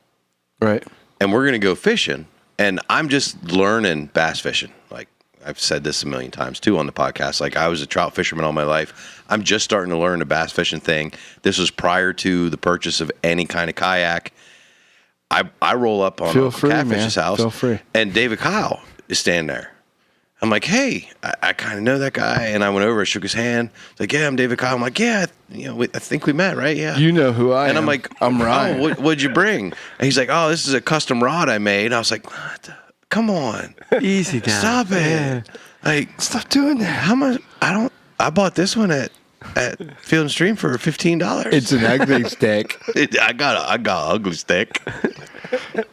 S3: Right.
S4: and we're gonna go fishing. And I'm just learning bass fishing. Like I've said this a million times too on the podcast. Like I was a trout fisherman all my life. I'm just starting to learn the bass fishing thing. This was prior to the purchase of any kind of kayak. I roll up on
S3: Feel
S4: Uncle
S3: free,
S4: Catfish's
S3: man.
S4: house,
S3: Feel free.
S4: and David Kyle is standing there. I'm like, hey, I kind of know that guy, and I went over, shook his hand. Like, yeah, I'm David Kyle. I'm like, yeah, I think we met, right? Yeah.
S3: You know who I am.
S4: And I'm like,
S3: I'm Ryan.
S4: Oh, what'd you bring? And he's like, oh, this is a custom rod I made. I was like, what? Come on,
S2: Easy down.
S4: stop it! Like,
S3: Stop doing that.
S4: how much? I bought this one at Field and Stream for $15.
S3: It's an ugly stick.
S4: I got an ugly stick.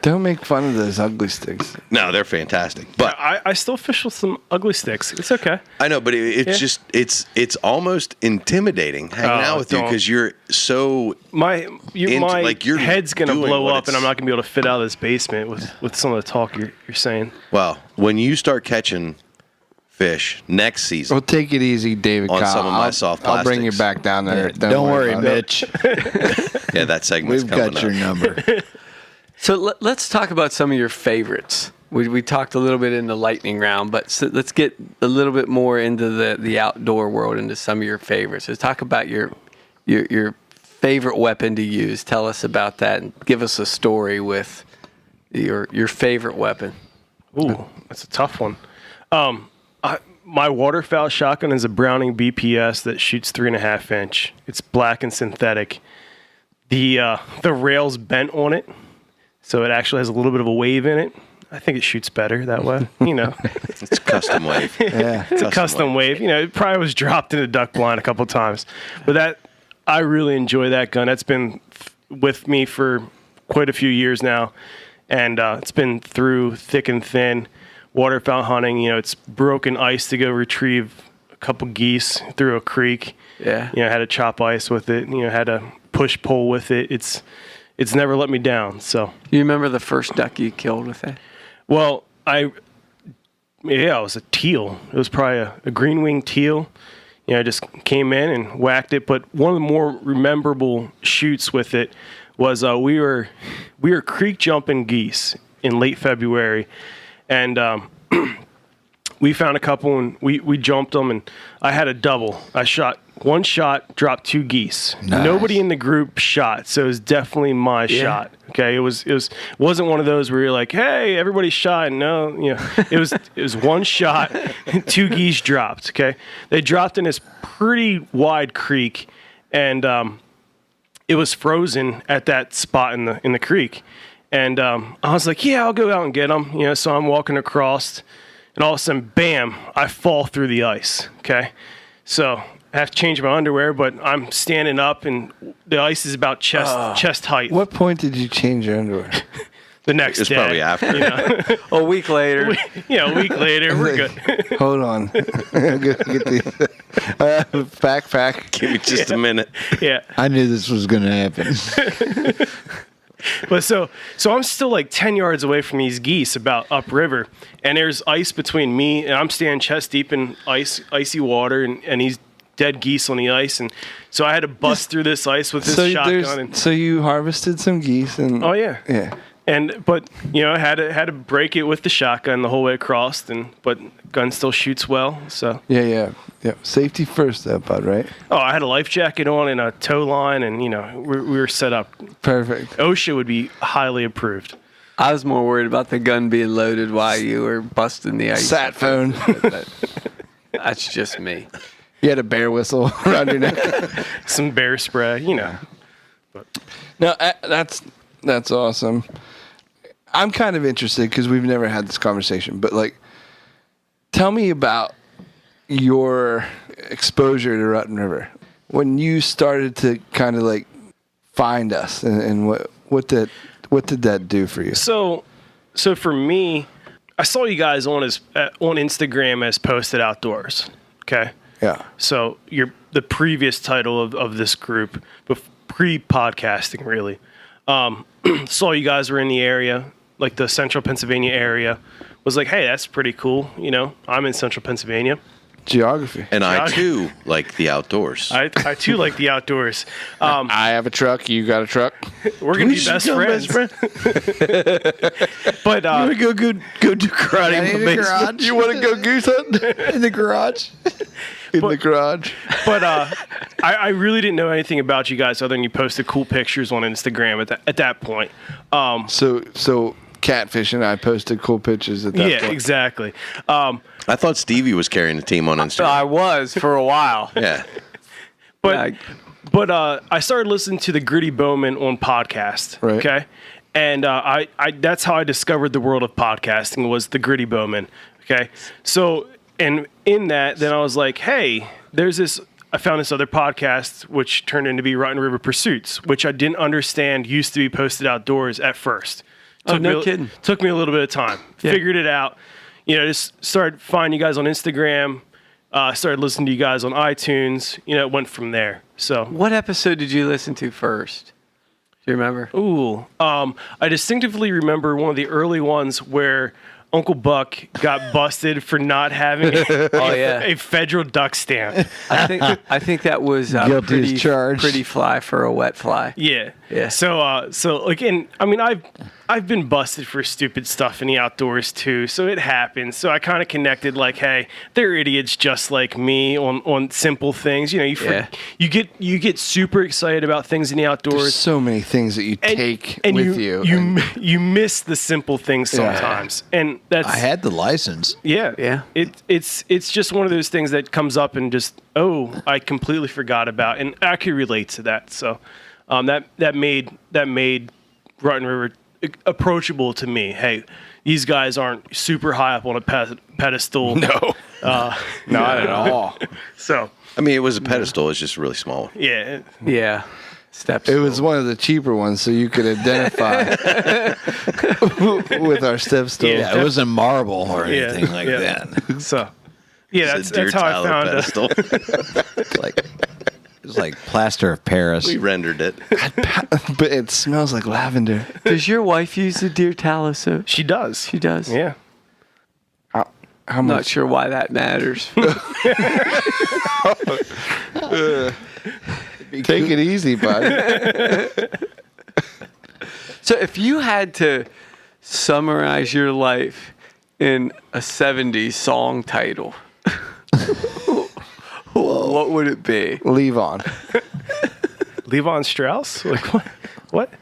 S3: Don't make fun of those ugly sticks.
S4: No, they're fantastic. But
S5: I still fish with some ugly sticks. It's okay.
S4: I know, but it's almost intimidating hanging out with you
S5: don't.
S4: because you're so
S5: My
S4: like you're
S5: head's gonna
S4: doing
S5: blow
S4: what
S5: up, and I'm not gonna be able to fit out of this basement with some of the talk you're saying.
S4: well. When you start catching fish next season,
S3: Well, take it easy, David
S4: On
S3: Kyle.
S4: some of my soft
S3: I'll bring you
S4: plastics.
S3: back down there.
S6: Don't worry,
S3: about it.
S6: Mitch.
S4: yeah, that segment's
S6: We've
S4: coming
S6: got your
S4: up.
S6: number.
S2: So let's talk about some of your favorites. We talked a little bit in the lightning round, but let's get a little bit more into the outdoor world, into some of your favorites. So talk about your favorite weapon to use. Tell us about that, and give us a story with your favorite weapon.
S5: Ooh, that's a tough one. My waterfowl shotgun is a Browning BPS that shoots 3.5 inch. It's black and synthetic. The rail's bent on it, so it actually has a little bit of a wave in it. I think it shoots better that way.
S4: It's custom wave.
S3: Yeah.
S5: It's a custom wave. It probably was dropped in a duck blind a couple times, but I really enjoy that gun. That's been with me for quite a few years now, and it's been through thick and thin. Waterfowl hunting, it's broken ice to go retrieve a couple geese through a creek.
S2: Yeah.
S5: Had to chop ice with it. Had to push pull with it. It's never let me down. So.
S2: You remember the first duck you killed with that?
S5: Well, it was a teal. It was probably a green-winged teal. I just came in and whacked it. But one of the more memorable shoots with it was we were creek jumping geese in late February, and we found a couple and we jumped them, and I had a double. I shot one shot, dropped 2 geese.
S6: Nice.
S5: Nobody in the group shot, so it was definitely my shot. Okay, it wasn't one of those where you're like, hey, everybody shot. No, it was one shot, 2 geese dropped. Okay, they dropped in this pretty wide creek, and it was frozen at that spot in the creek. And I was like, yeah, I'll go out and get them. So I'm walking across, and all of a sudden, bam, I fall through the ice. Okay, so I have to change my underwear, but I'm standing up, and the ice is about chest height.
S3: What point did you change your underwear?
S5: The next
S4: It's
S5: day.
S4: probably after.
S2: A week later.
S5: A week later, we're good.
S3: Hold on. Get these. Backpack.
S4: Give me just a minute.
S5: Yeah.
S6: I knew this was going to happen.
S5: But so I'm still like 10 yards away from these geese about upriver, and there's ice between me, and I'm standing chest deep in icy water, and these dead geese on the ice, and so I had to bust through this ice with this shotgun. And,
S3: so you harvested some geese and
S5: oh yeah.
S3: yeah.
S5: But I had to break it with the shotgun the whole way across, but gun still shoots well. So
S3: Yeah. Safety first, though, bud. Right?
S5: oh, I had a life jacket on and a tow line, and we were set up.
S3: Perfect.
S5: OSHA would be highly approved.
S2: I was more worried about the gun being loaded while you were busting the ice.
S3: Sat phone.
S2: That's just me.
S3: You had a bear whistle around your neck.
S5: Some bear spray, But
S3: No, that's awesome. I'm kind of interested because we've never had this conversation, but like, tell me about your exposure to Rutten River when you started to kind of like find us, and what did that do for you?
S5: So for me, I saw you guys on Instagram as Posted Outdoors. Okay.
S3: Yeah.
S5: So the previous title of this group, pre-podcasting, really. Saw you guys were in the area, like the central Pennsylvania area. Was like, hey, that's pretty cool. I'm in central Pennsylvania.
S3: Geography.
S4: And I too like the outdoors.
S5: I too like the outdoors.
S3: I have a truck. You got a truck.
S5: We're gonna be best friends. But
S6: go do karate in the basement.
S3: You want to go goose hunting
S6: In the garage.
S3: in the garage?
S5: But I really didn't know anything about you guys other than you posted cool pictures on Instagram at that point.
S3: So catfishing. I posted cool pictures at that point.
S5: Yeah, exactly.
S4: I thought Stevie was carrying the team on Instagram.
S2: I was for a while.
S4: Yeah.
S5: But I started listening to the Gritty Bowman on podcast.
S3: Right.
S5: Okay. And I that's how I discovered the world of podcasting was the Gritty Bowman. Okay. So, and in that, then I was like, hey, I found this other podcast, which turned into be Rutten River Pursuits, which I didn't understand used to be Posted Outdoors at first.
S2: Kidding.
S5: Took me a little bit of time.
S2: Yeah.
S5: Figured it out. Just started finding you guys on Instagram. Started listening to you guys on iTunes. It went from there. So
S2: What episode did you listen to first? Do you remember?
S5: Ooh. I distinctly remember one of the early ones where Uncle Buck got busted for not having a federal duck stamp.
S2: I think that was
S6: Guilty as charged.
S2: pretty fly for a wet fly.
S5: Yeah.
S2: Yeah.
S5: So again, I mean, I've been busted for stupid stuff in the outdoors too, so it happens. So I kind of connected like, hey, they're idiots just like me on simple things. You get super excited about things in the outdoors.
S3: There's so many things that you take with you.
S5: You miss the simple things sometimes, and that's
S6: I had the license.
S5: yeah. It's just one of those things that comes up and just I completely forgot about, and I could relate to that. So that made Rutten River approachable to me. Hey, these guys aren't super high up on a pedestal.
S3: No, not at all.
S5: So
S4: I mean, it was a pedestal. It's just really small.
S5: yeah.
S2: Yeah. Steps.
S3: It was one of the cheaper ones, so you could identify with our step stool.
S6: Yeah, it wasn't marble or
S5: Yeah,
S6: anything like
S5: yeah.
S6: that.
S5: So yeah,
S4: It's a deer
S5: that's how I
S4: Tyler
S5: found it.
S4: pedestal.
S6: It was like plaster of Paris.
S4: We rendered it.
S3: But it smells like lavender.
S2: Does your wife use the deer tallow soap?
S5: She does.
S2: She does.
S5: Yeah.
S3: How
S2: I'm not
S3: much?
S2: sure why that matters.
S3: Take it easy, bud.
S2: So if you had to summarize your life in a 70s song title, what would it be?
S3: Leave on.
S5: Levon Strauss? Like what? What?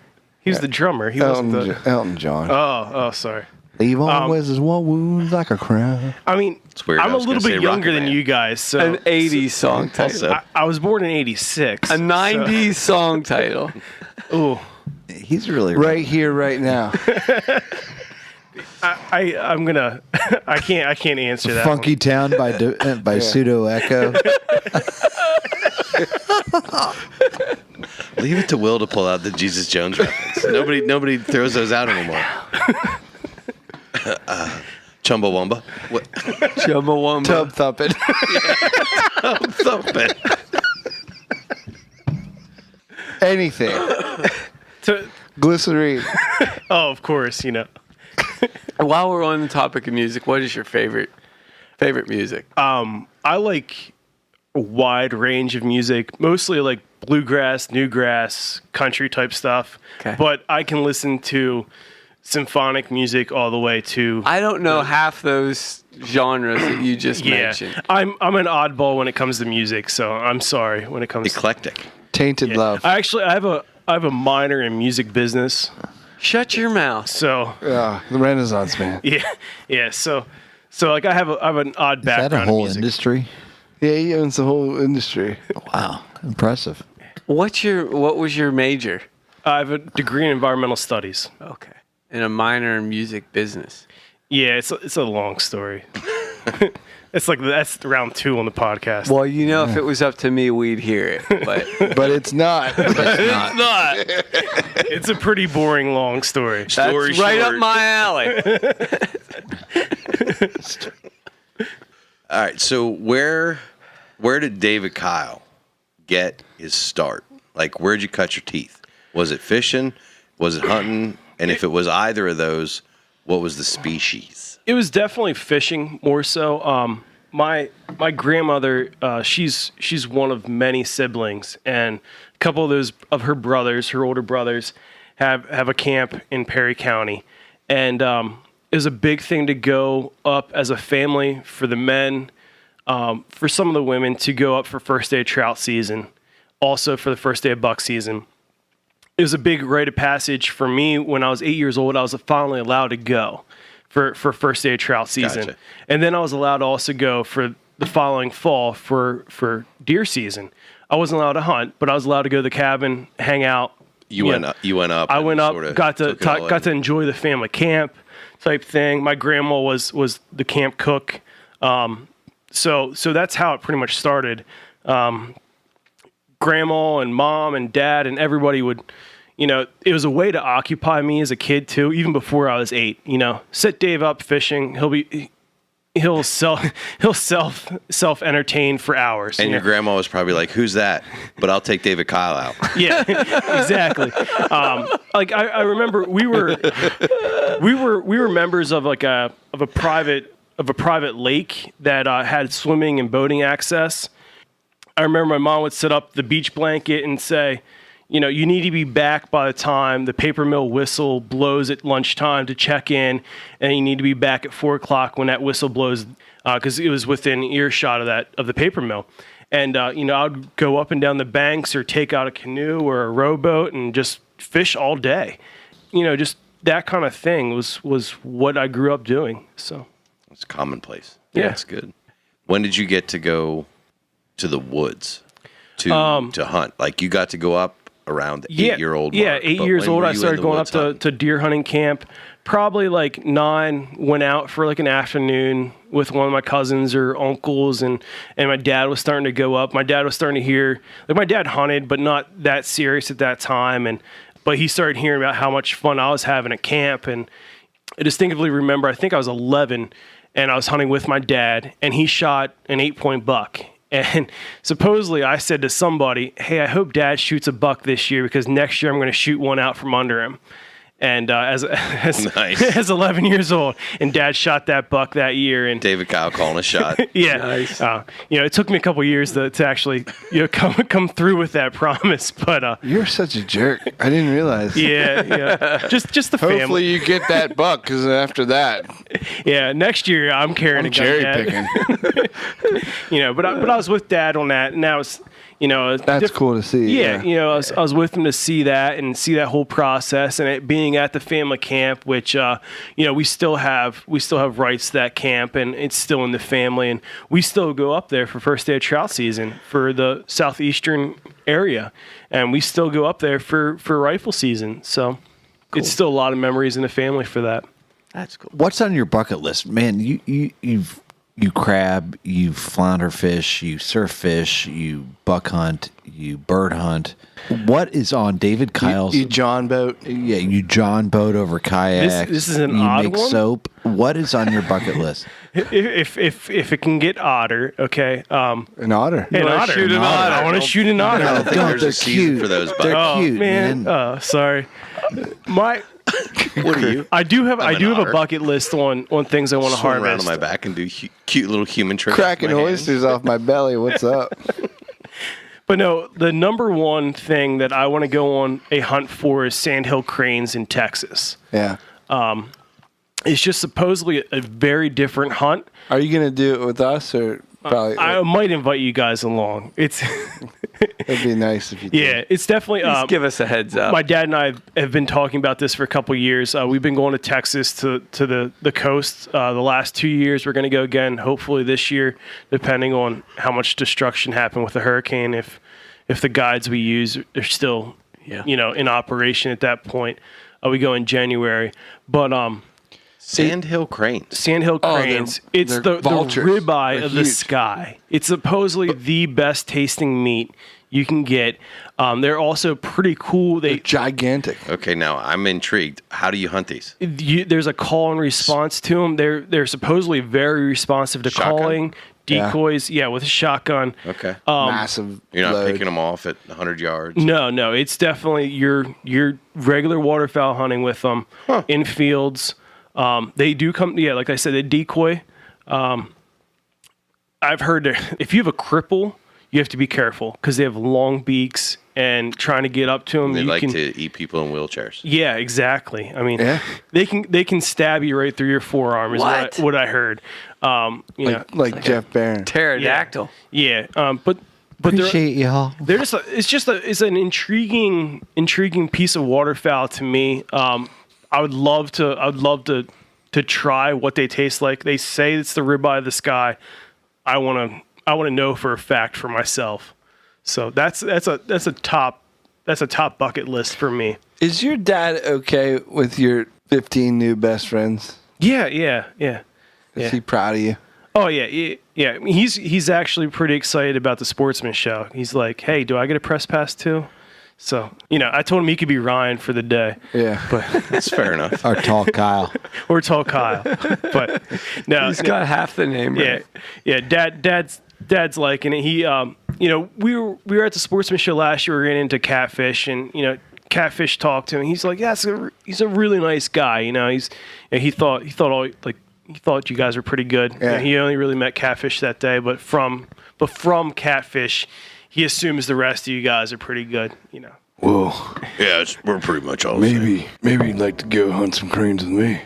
S5: He was the drummer. He wasn't the.
S3: Elton John.
S5: Oh, sorry.
S3: Leave on wears his one wound like a crown.
S5: I mean,
S4: weird.
S5: I'm
S4: I
S5: a
S4: was
S5: little
S4: gonna
S5: bit
S4: say
S5: younger
S4: Rocket
S5: than
S4: Man.
S5: you guys, so
S2: An 80s song title.
S4: Also.
S5: I was born in '86.
S2: A 90s song title.
S5: Ooh,
S6: He's really
S3: Right here, right now.
S5: I'm gonna. I can't answer that.
S6: Funky Town by Pseudo Echo.
S4: Leave it to Will to pull out the Jesus Jones reference. Nobody throws those out anymore. Chumbawamba. What?
S2: Chumbawamba.
S3: Tub thumping.
S4: Thumping.
S3: Anything.
S5: So
S3: Glycerine.
S5: Oh, of course, you know.
S2: While we're on the topic of music, what is your favorite music?
S5: I like a wide range of music, mostly like bluegrass, newgrass, country type stuff.
S2: Okay.
S5: But I can listen to symphonic music all the way to.
S2: I don't know half those genres that you just
S5: Yeah,
S2: mentioned.
S5: I'm an oddball when it comes to music, so I'm sorry when it comes.
S4: Eclectic.
S3: Tainted love.
S5: I have a minor in music business,
S2: Shut your mouth.
S5: so
S3: The Renaissance man.
S5: yeah. So like I have an odd
S6: Is that
S5: background
S6: a
S5: in
S6: whole
S5: music.
S6: industry?
S3: Yeah, he owns the whole industry.
S6: Wow, impressive.
S2: What was your major?
S5: I have a degree in environmental studies.
S2: Okay. And a minor in music business.
S5: Yeah, it's a long story. It's like that's round 2 on the podcast.
S2: Well, you know, if it was up to me, we'd hear it. But
S3: But it's not.
S2: it's not.
S5: It's a pretty boring long story.
S2: That's
S4: Story
S2: right
S4: short.
S2: up my alley.
S4: All right, so where did David Kile get his start? Like, where'd you cut your teeth? Was it fishing? Was it hunting? And if it was either of those, what was the species?
S5: It was definitely fishing more so. My grandmother, she's one of many siblings, and a couple of those of her brothers, her older brothers, have a camp in Perry County, and it was a big thing to go up as a family for the men, for some of the women to go up for first day of trout season, also for the first day of buck season. It was a big rite of passage for me when I was 8 years old. I was finally allowed to go for first day of trout season.
S4: Gotcha.
S5: And then I was allowed to also go for the following fall for deer season. I wasn't allowed to hunt, but I was allowed to go to the cabin, hang out.
S4: You went up.
S5: I
S4: and
S5: went up,
S4: sorta
S5: got
S4: took it all in.
S5: to enjoy the family camp type thing. My grandma was the camp cook. So that's how it pretty much started. Grandma and mom and dad and everybody would, it was a way to occupy me as a kid too, even before I was 8. Set Dave up fishing. He'll self entertain for hours.
S4: And your grandma was probably like, "Who's that?" But I'll take David Kile out.
S5: Yeah, exactly. Like I remember we were members of like a private lake that had swimming and boating access. I remember my mom would set up the beach blanket and say, you need to be back by the time the paper mill whistle blows at lunchtime to check in, and you need to be back at 4:00 when that whistle blows, because it was within earshot of the paper mill. And I'd go up and down the banks or take out a canoe or a rowboat and just fish all day. Just that kind of thing was what I grew up doing. So
S4: It's commonplace.
S5: Yeah.
S4: That's good. When did you get to go to the woods to hunt? Like, you got to go up around the 8-year-old mark.
S5: Yeah, 8
S4: but
S5: years
S4: when
S5: old,
S4: were
S5: I
S4: you in
S5: started
S4: the
S5: going up
S4: woods
S5: to deer hunting camp. Probably like 9, went out for like an afternoon with one of my cousins or uncles, and my dad was starting to go up. My dad was starting to hear, like, my dad hunted, but not that serious at that time. But he started hearing about how much fun I was having at camp. And I distinctively remember, I think I was 11, and I was hunting with my dad, and he shot an 8-point buck. And supposedly I said to somebody, "Hey, I hope Dad shoots a buck this year, because next year I'm going to shoot one out from under him." And as
S4: Nice.
S5: as 11 years old, and Dad shot that buck that year. And
S4: David Kile calling a shot.
S5: yeah,
S2: Nice.
S5: it took me a couple years to actually come through with that promise. But
S3: You're such a jerk. I didn't realize.
S5: yeah, just the family.
S3: Hopefully you get that buck, because after that,
S5: Yeah, next year I'm carrying
S3: I'm
S5: a gun.
S3: cherry
S5: Dad.
S3: picking.
S5: But I was with Dad on that, and that was
S3: That's cool to see.
S5: Yeah, I was with him to see that and see that whole process, and it being at the family camp, which we still have rights to that camp, and it's still in the family, and we still go up there for first day of trout season for the southeastern area, and we still go up there for rifle season. So it's still a lot of memories in the family for that.
S2: That's cool.
S6: What's on your bucket list, man? You've you crab, you flounder fish, you surf fish, you buck hunt, you bird hunt. What is on David Kyle's?
S3: You John boat.
S6: Yeah, you John boat over kayaks.
S5: This is an
S6: you
S5: odd
S6: make
S5: one?
S6: soap. What is on your bucket list?
S5: If it can get otter, okay.
S3: An otter.
S5: An otter.
S2: shoot an otter.
S5: I want to shoot an otter.
S4: I don't think there's
S6: they're
S4: a season
S6: cute.
S4: for those.
S6: They're
S4: But
S5: Oh
S6: cute,
S5: man.
S6: man.
S5: Sorry. My
S4: what are you?
S5: I do have
S4: I'm an
S5: a
S4: otter.
S5: bucket list on things I want to
S4: Swim around
S5: harvest.
S4: on my back and do cute little human tricks.
S3: Cracking
S4: with my hands.
S3: oysters off my belly. What's up?
S5: But no, the number one thing that I want to go on a hunt for is sandhill cranes in Texas.
S3: Yeah.
S5: It's just supposedly a very different hunt.
S3: Are you gonna do it with us or probably?
S5: I might invite you guys along. It's
S3: It'd be nice if you. Did.
S5: yeah, it's definitely.
S2: Just give us a heads up.
S5: My dad and I have been talking about this for a couple of years. We've been going to Texas to the coast. The last 2 years, we're going to go again. Hopefully this year, depending on how much destruction happened with the hurricane. If the guides we use are still, in operation at that point, we go in January. But
S4: Sandhill cranes.
S5: sandhill
S3: Oh,
S5: cranes, it's
S3: they're
S5: the
S3: vultures.
S5: ribeye
S3: They're
S5: of the
S3: huge.
S5: sky. It's supposedly the best tasting meat you can get. They're also pretty cool.
S3: They're gigantic.
S4: Okay, now I'm intrigued. How do you hunt these?
S5: There's a call and response to them. They're supposedly very responsive to
S4: Shotgun?
S5: calling,
S3: Yeah.
S5: decoys. Yeah, with a shotgun.
S4: Okay.
S3: Massive.
S4: You're not
S3: load.
S4: picking them off at 100 yards.
S5: No, it's definitely your regular waterfowl hunting with them in fields. They do come. Yeah, like I said, they decoy. I've heard that if you have a cripple, you have to be careful because they have long beaks and trying to get up to them.
S4: They
S5: you
S4: like
S5: can,
S4: to eat people in wheelchairs.
S5: Yeah, exactly. I mean,
S3: Yeah.
S5: they can stab you right through your forearm. Is
S2: What?
S5: what I heard.
S3: Like Jeff Barron.
S2: Pterodactyl.
S5: Yeah. But they're
S6: Appreciate y'all.
S5: they're just it's an intriguing piece of waterfowl to me. I would love to try what they taste like. They say it's the ribeye of the sky. I want to know for a fact for myself. So that's a top bucket list for me.
S3: Is your dad okay with your 15 new best friends?
S5: Yeah.
S3: Is he proud of you?
S5: Oh yeah. He's actually pretty excited about the Sportsman show. He's like, hey, do I get a press pass too? So I told him he could be Ryan for the day.
S3: Yeah.
S5: But
S4: That's fair enough.
S6: Our tall Kyle.
S5: or tell Kyle. But no,
S2: He's got half the name right.
S5: Yeah. Dad's liking it. He, we were at the Sportsman show last year. We were getting into catfish, and catfish talked to him. He's like, yeah, he's a really nice guy. He thought you guys were pretty good.
S3: Yeah.
S5: He only really met catfish that day, but from catfish, he assumes the rest of you guys are pretty good.
S3: Whoa.
S4: Yeah, we're pretty much all the same.
S3: Maybe you'd like to go hunt some cranes with me.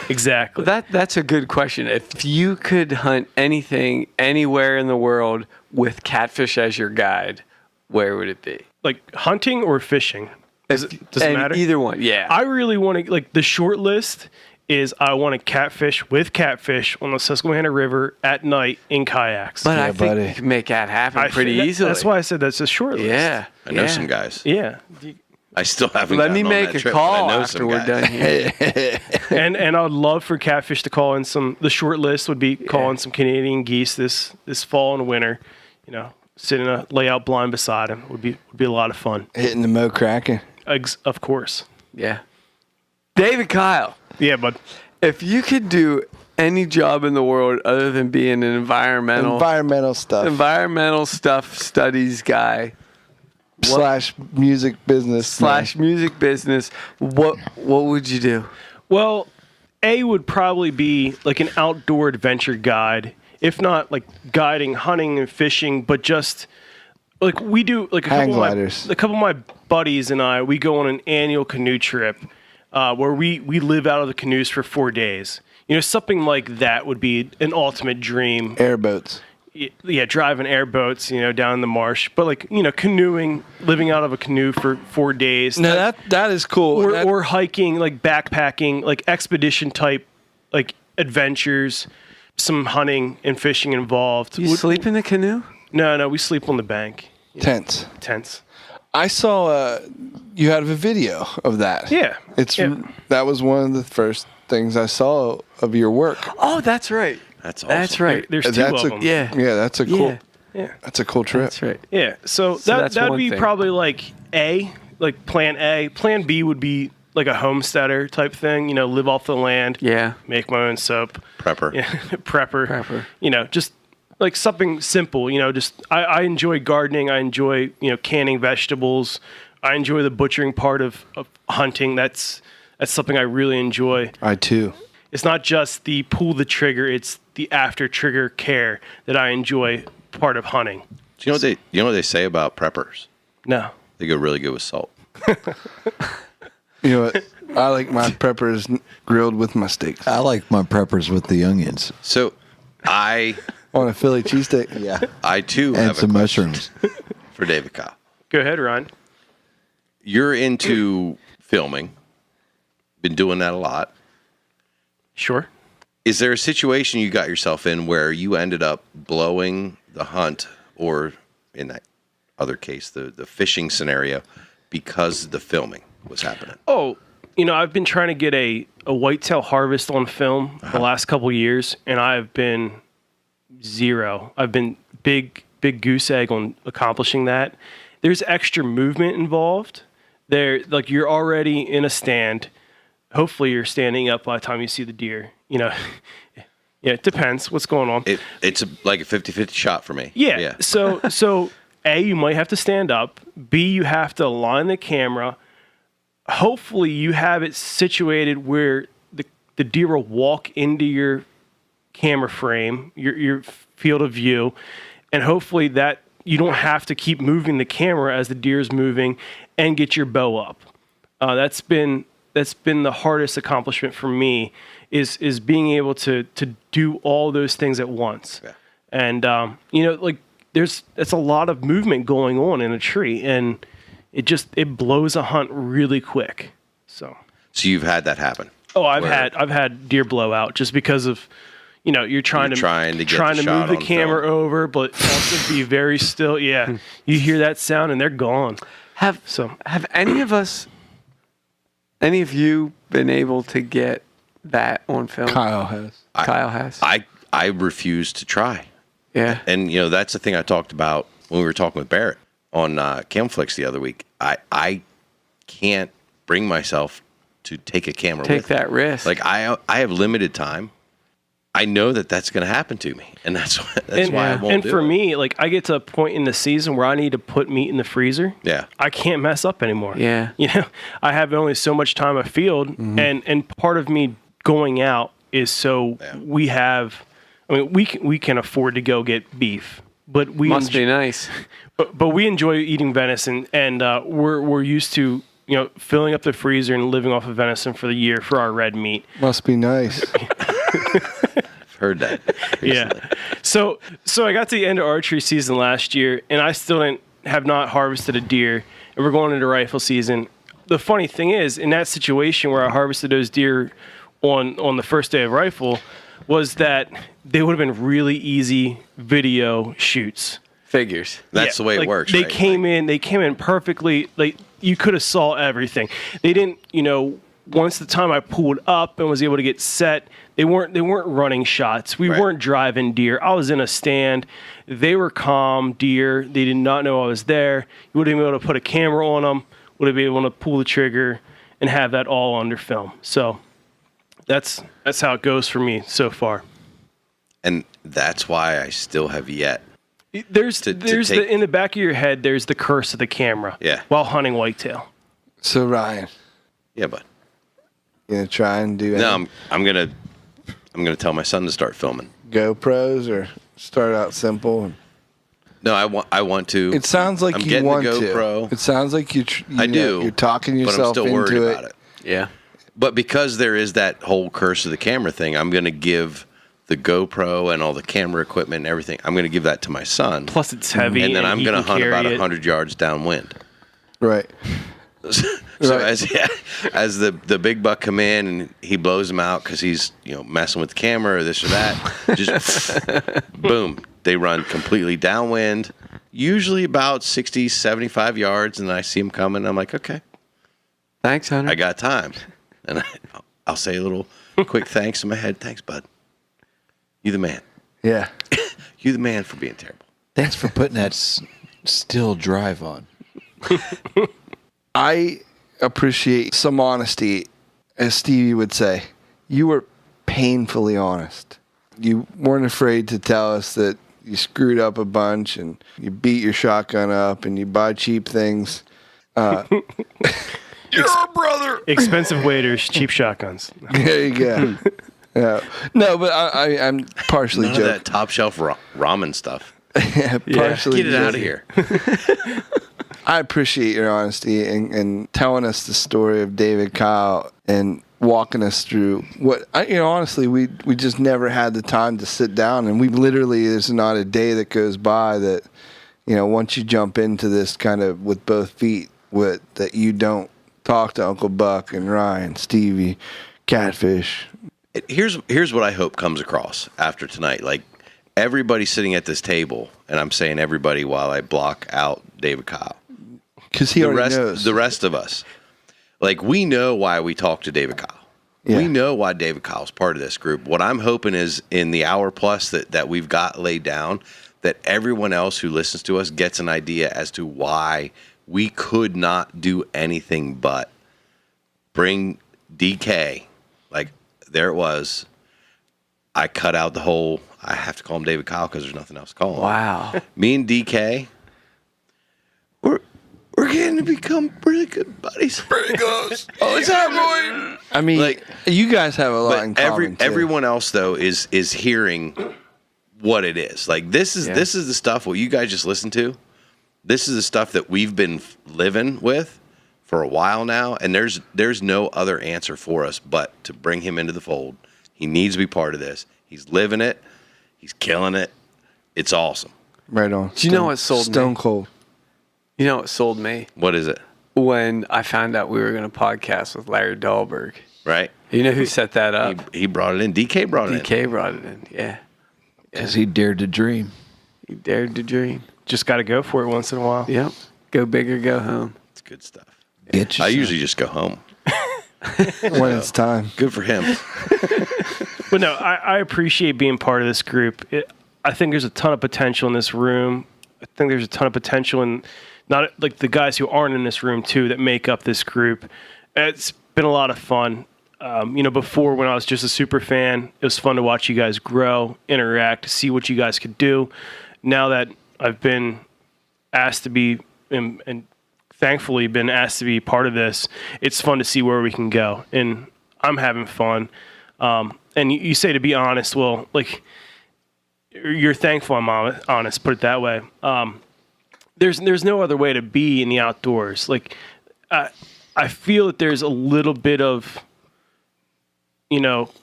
S5: Exactly.
S2: That's a good question. If you could hunt anything anywhere in the world with catfish as your guide, where would it be?
S5: Like hunting or fishing? Does it matter?
S2: Either one. Yeah.
S5: I really want to, the short list is I want to catfish with catfish on the Susquehanna River at night in kayaks.
S2: but I
S3: Yeah,
S2: think
S3: buddy.
S2: you can make that happen
S5: I
S2: pretty
S5: think
S2: easily.
S5: That's why I said that's a short list.
S2: Yeah.
S4: I know some guys.
S5: Yeah.
S4: I still haven't.
S2: Let me
S4: gotten on
S2: make
S4: that
S2: a
S4: trip, but I
S2: call
S4: know
S2: after
S4: some
S2: we're
S4: guys.
S2: done here.
S5: And I would love for catfish to call in the short list would be calling some Canadian geese this fall and winter, sit in a layout blind beside him would be a lot of fun.
S3: Hitting the Mo Kraken.
S5: Of course.
S2: Yeah. David Kyle,
S5: Yeah, but
S2: if you could do any job in the world other than being an environmental stuff studies guy
S3: / music business
S2: / music business, what would you do?
S5: well, A would probably be like an outdoor adventure guide, if not like guiding hunting and fishing, but just like we do like
S3: Hang gliders.
S5: a couple of my buddies and I, we go on an annual canoe trip where we live out of the canoes for 4 days. Something like that would be an ultimate dream.
S3: airboats.
S5: Yeah, driving airboats, down in the marsh, but canoeing, living out of a canoe for 4 days.
S3: No, that is cool.
S5: or hiking, like backpacking, like expedition type, like adventures, some hunting and fishing involved.
S2: You sleep in the canoe?
S5: No, we sleep on the bank.
S3: tents.
S5: Tents.
S3: I saw you had a video of that.
S5: Yeah.
S3: That was one of the first things I saw of your work.
S2: Oh, that's right.
S4: That's awesome.
S2: That's right.
S5: There's two
S3: That's
S5: of
S3: a
S5: them.
S2: Yeah.
S3: yeah. That's a cool.
S2: Yeah.
S3: That's a cool trip.
S2: That's right.
S5: Yeah, so
S2: that's
S5: that'd
S2: one
S5: be
S2: thing.
S5: probably like A, like plan A. Plan B would be like a homesteader type thing, live off the land,
S2: Yeah.
S5: make my own soap.
S4: Prepper.
S5: Yeah, prepper. Just like something simple, just I enjoy gardening, I enjoy, canning vegetables. I enjoy the butchering part of hunting. That's something I really enjoy.
S3: I too.
S5: It's not just the pull the trigger, it's the after trigger care that I enjoy part of hunting.
S4: Do you know what they say about preppers?
S5: No.
S4: They go really good with salt.
S3: You know what? I like my peppers grilled with my steaks
S6: I like my preppers with the onions.
S4: So I
S3: on a Philly cheesesteak.
S6: Yeah.
S4: I too
S6: And
S4: have
S6: some
S4: a question
S6: mushrooms.
S4: for David Kyle.
S5: Go ahead, Ryan.
S4: You're into filming. Been doing that a lot.
S5: Sure.
S4: Is there a situation you got yourself in where you ended up blowing the hunt, or in that other case, the fishing scenario, because the filming was happening?
S5: Oh, I've been trying to get a whitetail harvest on film the last couple of years, and I've been zero. I've been big goose egg on accomplishing that. There's extra movement involved. Like you're already in a stand. Hopefully you're standing up by the time you see the deer. Yeah, it depends what's going on.
S4: It's like a 50-50 shot for me.
S5: Yeah. So A, you might have to stand up. B, you have to align the camera. Hopefully you have it situated where the deer will walk into your camera frame, your field of view, and hopefully that you don't have to keep moving the camera as the deer is moving and get your bow up. That's been the hardest accomplishment for me is being able to do all those things at once.
S4: Yeah.
S5: And like it's a lot of movement going on in a tree, and it blows a hunt really quick. So
S4: you've had that happen.
S5: Oh, I've had deer blow out just because of you're trying to
S4: get the shot
S5: move the
S4: on
S5: camera
S4: film.
S5: over, but also be very still. Yeah, you hear that sound and they're gone.
S2: Have any of you been able to get that on film?
S3: Kyle has.
S2: Kyle has.
S4: I refuse to try.
S2: Yeah.
S4: And that's the thing I talked about when we were talking with Barrett on Camflix the other week. I can't bring myself to take a camera
S2: Take
S4: with me.
S2: that risk.
S4: Like I have limited time. I know that that's going to happen to me, and that's why I won't
S5: And
S4: do
S5: for
S4: it.
S5: me, like I get to a point in the season where I need to put meat in the freezer.
S4: Yeah.
S5: I can't mess up anymore.
S2: Yeah.
S5: I have only so much time afield, and part of me going out is so we can afford to go get beef, but we
S2: Must be nice.
S5: but we enjoy eating venison, and we're used to filling up the freezer and living off of venison for the year for our red meat.
S3: Must be nice.
S4: Heard that.
S5: Yeah. So I got to the end of archery season last year, and I still have not harvested a deer, and we're going into rifle season. The funny thing is, in that situation where I harvested those deer on the first day of rifle, was that they would have been really easy video shoots.
S2: Figures.
S4: That's the way it
S5: like,
S4: works.
S5: They
S4: right?
S5: came in perfectly. Like you could have saw everything. They didn't, once the time I pulled up and was able to get set, they weren't running shots. We weren't driving deer. I was in a stand. They were calm deer. They did not know I was there. You would have been able to put a camera on them. Would have been able to pull the trigger and have that all under film. So that's how it goes for me so far.
S4: And that's why I still have yet.
S5: There's
S4: take-
S5: in the back of your head. There's the curse of the camera.
S4: Yeah.
S5: While hunting whitetail.
S3: So Ryan,
S4: Yeah, but
S3: you gonna try and do
S4: no,
S3: any
S4: I'm gonna tell my son to start filming.
S3: GoPros or start out simple?
S4: No, I want to.
S3: It sounds like
S4: I'm
S3: you
S4: getting
S3: want
S4: the GoPro.
S3: to. It sounds like you
S4: do.
S3: You're talking
S4: but I'm
S3: yourself
S4: still worried
S3: into
S4: about it.
S2: Yeah.
S4: But because there is that whole curse of the camera thing, I'm going to give the GoPro and all the camera equipment and everything. I'm going to give that to my son.
S5: Plus it's heavy.
S4: and then I'm
S5: he
S4: going to
S5: can
S4: hunt
S5: carry
S4: about
S5: it.
S4: 100 yards downwind.
S3: Right.
S4: So
S3: Right.
S4: as the big buck come in and he blows them out because he's messing with the camera or this or that, just boom, they run completely downwind, usually about 60, 75 yards, and then I see them coming. And I'm like, okay,
S2: Thanks, Hunter.
S4: I got time, and I'll say a little quick thanks in my head. Thanks, bud. You the man.
S3: Yeah.
S4: You the man for being terrible.
S6: Thanks for putting that still drive on.
S3: I appreciate some honesty, as Stevie would say. You were painfully honest. You weren't afraid to tell us that you screwed up a bunch and you beat your shotgun up and you buy cheap things.
S1: You're a brother.
S5: Expensive waiters, cheap shotguns.
S3: There you go. Yeah. No, but I'm partially
S4: None
S3: joking.
S4: of that top shelf ramen stuff.
S3: Partially
S4: Get it out of
S3: joking.
S4: here.
S3: I appreciate your honesty and telling us the story of David Kyle and walking us through what honestly we just never had the time to sit down, and we literally, there's not a day that goes by that once you jump into this kind of with both feet that you don't talk to Uncle Buck and Ryan, Stevie, Catfish.
S4: Here's what I hope comes across after tonight. Like, everybody sitting at this table, and I'm saying everybody while I block out David Kyle.
S3: Because he already knows.
S4: The rest of us. Like, we know why we talk to David Kyle.
S3: Yeah.
S4: We know why David Kyle's part of this group. What I'm hoping is in the hour plus that we've got laid down, that everyone else who listens to us gets an idea as to why we could not do anything but bring DK. Like, there it was. I cut out the whole, I have to call him David Kyle because there's nothing else to call him.
S2: Wow.
S4: Me and DK, we're getting to become really good buddies.
S1: Pretty close.
S4: Oh, it's happening.
S3: I mean, you guys have a lot in
S4: But
S3: common. Too.
S4: everyone else though is hearing what it is. Like, this is the stuff what you guys just listened to. This is the stuff that we've been living with for a while now, and there's no other answer for us but to bring him into the fold. He needs to be part of this. He's living it. He's killing it. It's awesome.
S3: Right on.
S2: Do you know what sold
S3: Stone
S2: me?
S3: Cold.
S2: You know what sold me?
S4: What is it?
S2: When I found out we were going to podcast with Larry Dahlberg.
S4: Right?
S2: You know who set that up?
S4: He brought it in. DK brought it in.
S2: DK brought it in, yeah.
S6: Because he dared to dream.
S2: He dared to dream.
S5: Just got to go for it once in a while.
S2: Yep. Go big or go home.
S4: It's good stuff.
S6: Get
S4: I
S6: yourself-
S4: usually just go home.
S3: When it's time.
S4: Good for him.
S5: But no, I appreciate being part of this group. I think there's a ton of potential in this room. I think there's a ton of potential in not like the guys who aren't in this room too that make up this group. It's been a lot of fun. Before when I was just a super fan, it was fun to watch you guys grow, interact, see what you guys could do. Now that I've been asked to be and thankfully been asked to be part of this, it's fun to see where we can go, and I'm having fun. And you say to be honest, well, like, you're thankful I'm honest, put it that way. There's no other way to be in the outdoors. Like, I feel that there's a little bit of,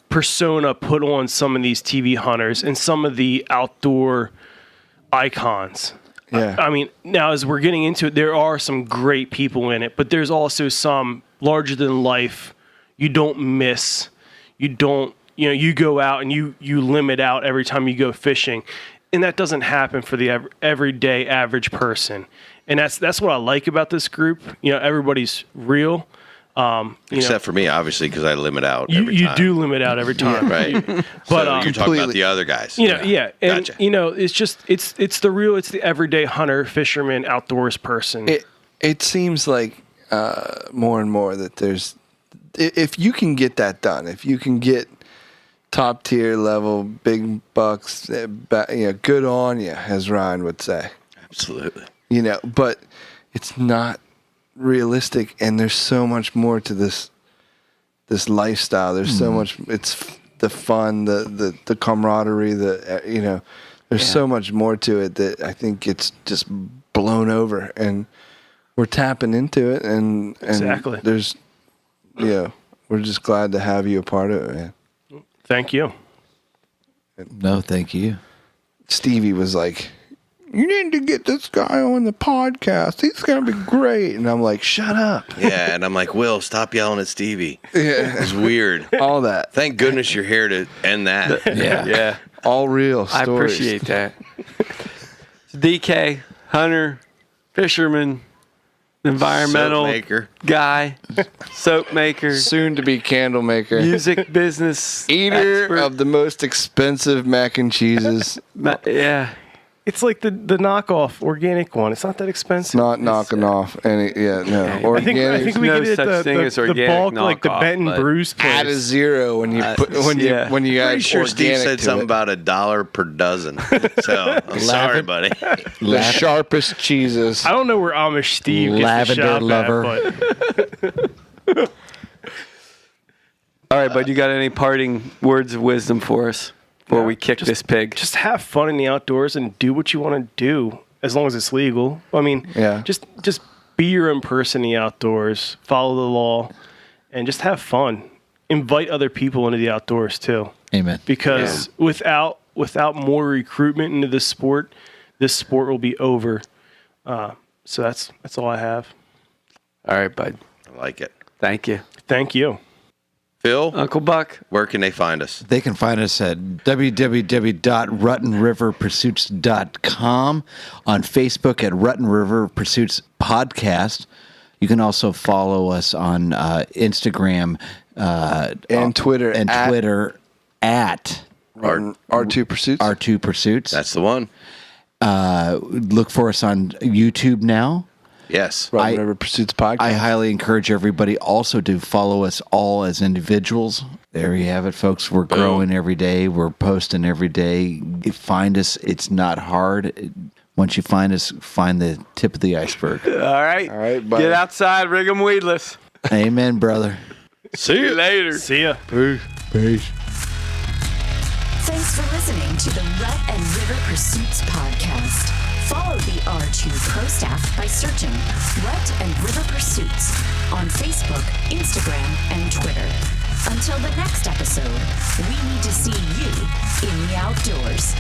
S5: persona put on some of these TV hunters and some of the outdoor icons.
S3: Yeah.
S5: I mean, now as we're getting into it, there are some great people in it, but there's also some larger than life you don't miss. You don't, you go out and you limit out every time you go fishing. And that doesn't happen for the everyday average person. And that's what I like about this group. Everybody's real.
S4: Except for me, obviously, because I limit out every
S5: You
S4: time.
S5: do limit out every time.
S4: Right.
S5: But
S4: So you're talking about the other guys.
S5: yeah. And,
S4: Gotcha.
S5: it's just, it's the everyday hunter, fisherman, outdoors person.
S3: It seems like more and more that there's, if you can get that done, if you can get top tier level big bucks, good on you, as Ryan would say.
S4: Absolutely.
S3: But it's not realistic, and there's so much more to this lifestyle. There's so much. It's the fun, the camaraderie, there's so much more to it that I think it's just blown over, and we're tapping into it, and
S5: Exactly.
S3: there's we're just glad to have you a part of it, man.
S5: Thank you.
S6: No, thank you.
S3: Stevie was like, you need to get this guy on the podcast. He's going to be great. And I'm like, shut up.
S4: Yeah, and I'm like, Will, stop yelling at Stevie.
S3: Yeah.
S4: It's weird.
S3: All that.
S4: Thank goodness you're here to end that.
S6: Yeah.
S2: Yeah.
S3: All real stories.
S2: I appreciate that. DK, hunter, fisherman, environmental
S4: Soap maker.
S2: guy, soap maker,
S3: Soon to be candle maker.
S2: music business
S3: Eater
S2: expert.
S3: of the most expensive mac and cheeses.
S2: Yeah.
S5: It's like the knockoff organic one. It's not that expensive.
S3: Not knocking off any. Yeah, no.
S2: Yeah,
S3: Organic.
S5: I think we
S2: no
S5: get it
S2: such
S5: the,
S2: thing
S5: the,
S2: as
S5: the
S2: organic
S5: bulk, like the
S2: knockoff,
S5: Benton
S2: but-
S5: Brews place.
S3: Add a zero when you put
S2: yeah.
S3: when you add
S4: Pretty sure Steve
S3: organic
S4: said
S3: to
S4: something
S3: it.
S4: about $1 per dozen. So I'm sorry, buddy.
S3: The sharpest cheeses.
S5: I don't know where Amish Steve gets the
S6: Lavender
S5: shop
S6: lover.
S5: At, but
S2: All right, bud, you got any parting words of wisdom for us before we kick this pig?
S5: just have fun in the outdoors and do what you want to do as long as it's legal. I mean,
S3: Yeah.
S5: just be your own person in the outdoors, follow the law, and just have fun. Invite other people into the outdoors too.
S6: Amen.
S5: Because without more recruitment into this sport will be over. So that's all I have.
S2: All right, bud.
S4: I like it.
S2: Thank you.
S5: Thank you.
S4: Phil,
S2: Uncle Buck.
S4: where can they find us?
S6: They can find us at www.ruttenriverpursuits.com, on Facebook at Rutten River Pursuits Podcast. You can also follow us on Instagram
S3: And Twitter
S6: at
S3: R2 Pursuits.
S6: R2 Pursuits.
S4: That's the one.
S6: Look for us on YouTube now.
S4: Yes.
S3: Rotten River Pursuits podcast.
S6: I highly encourage everybody also to follow us all as individuals. There you have it, folks. We're growing every day. We're posting every day. You find us. It's not hard. Once you find us, find the tip of the iceberg.
S2: All right.
S3: All right, buddy.
S2: Get outside, rig 'em weedless.
S6: Amen, brother.
S2: See you later.
S5: See ya.
S6: Peace.
S7: Thanks for listening to the Rut and River Pursuits podcast. Follow the R2 Pro staff by searching Rut and River Pursuits on Facebook, Instagram, and Twitter. Until the next episode, we need to see you in the outdoors.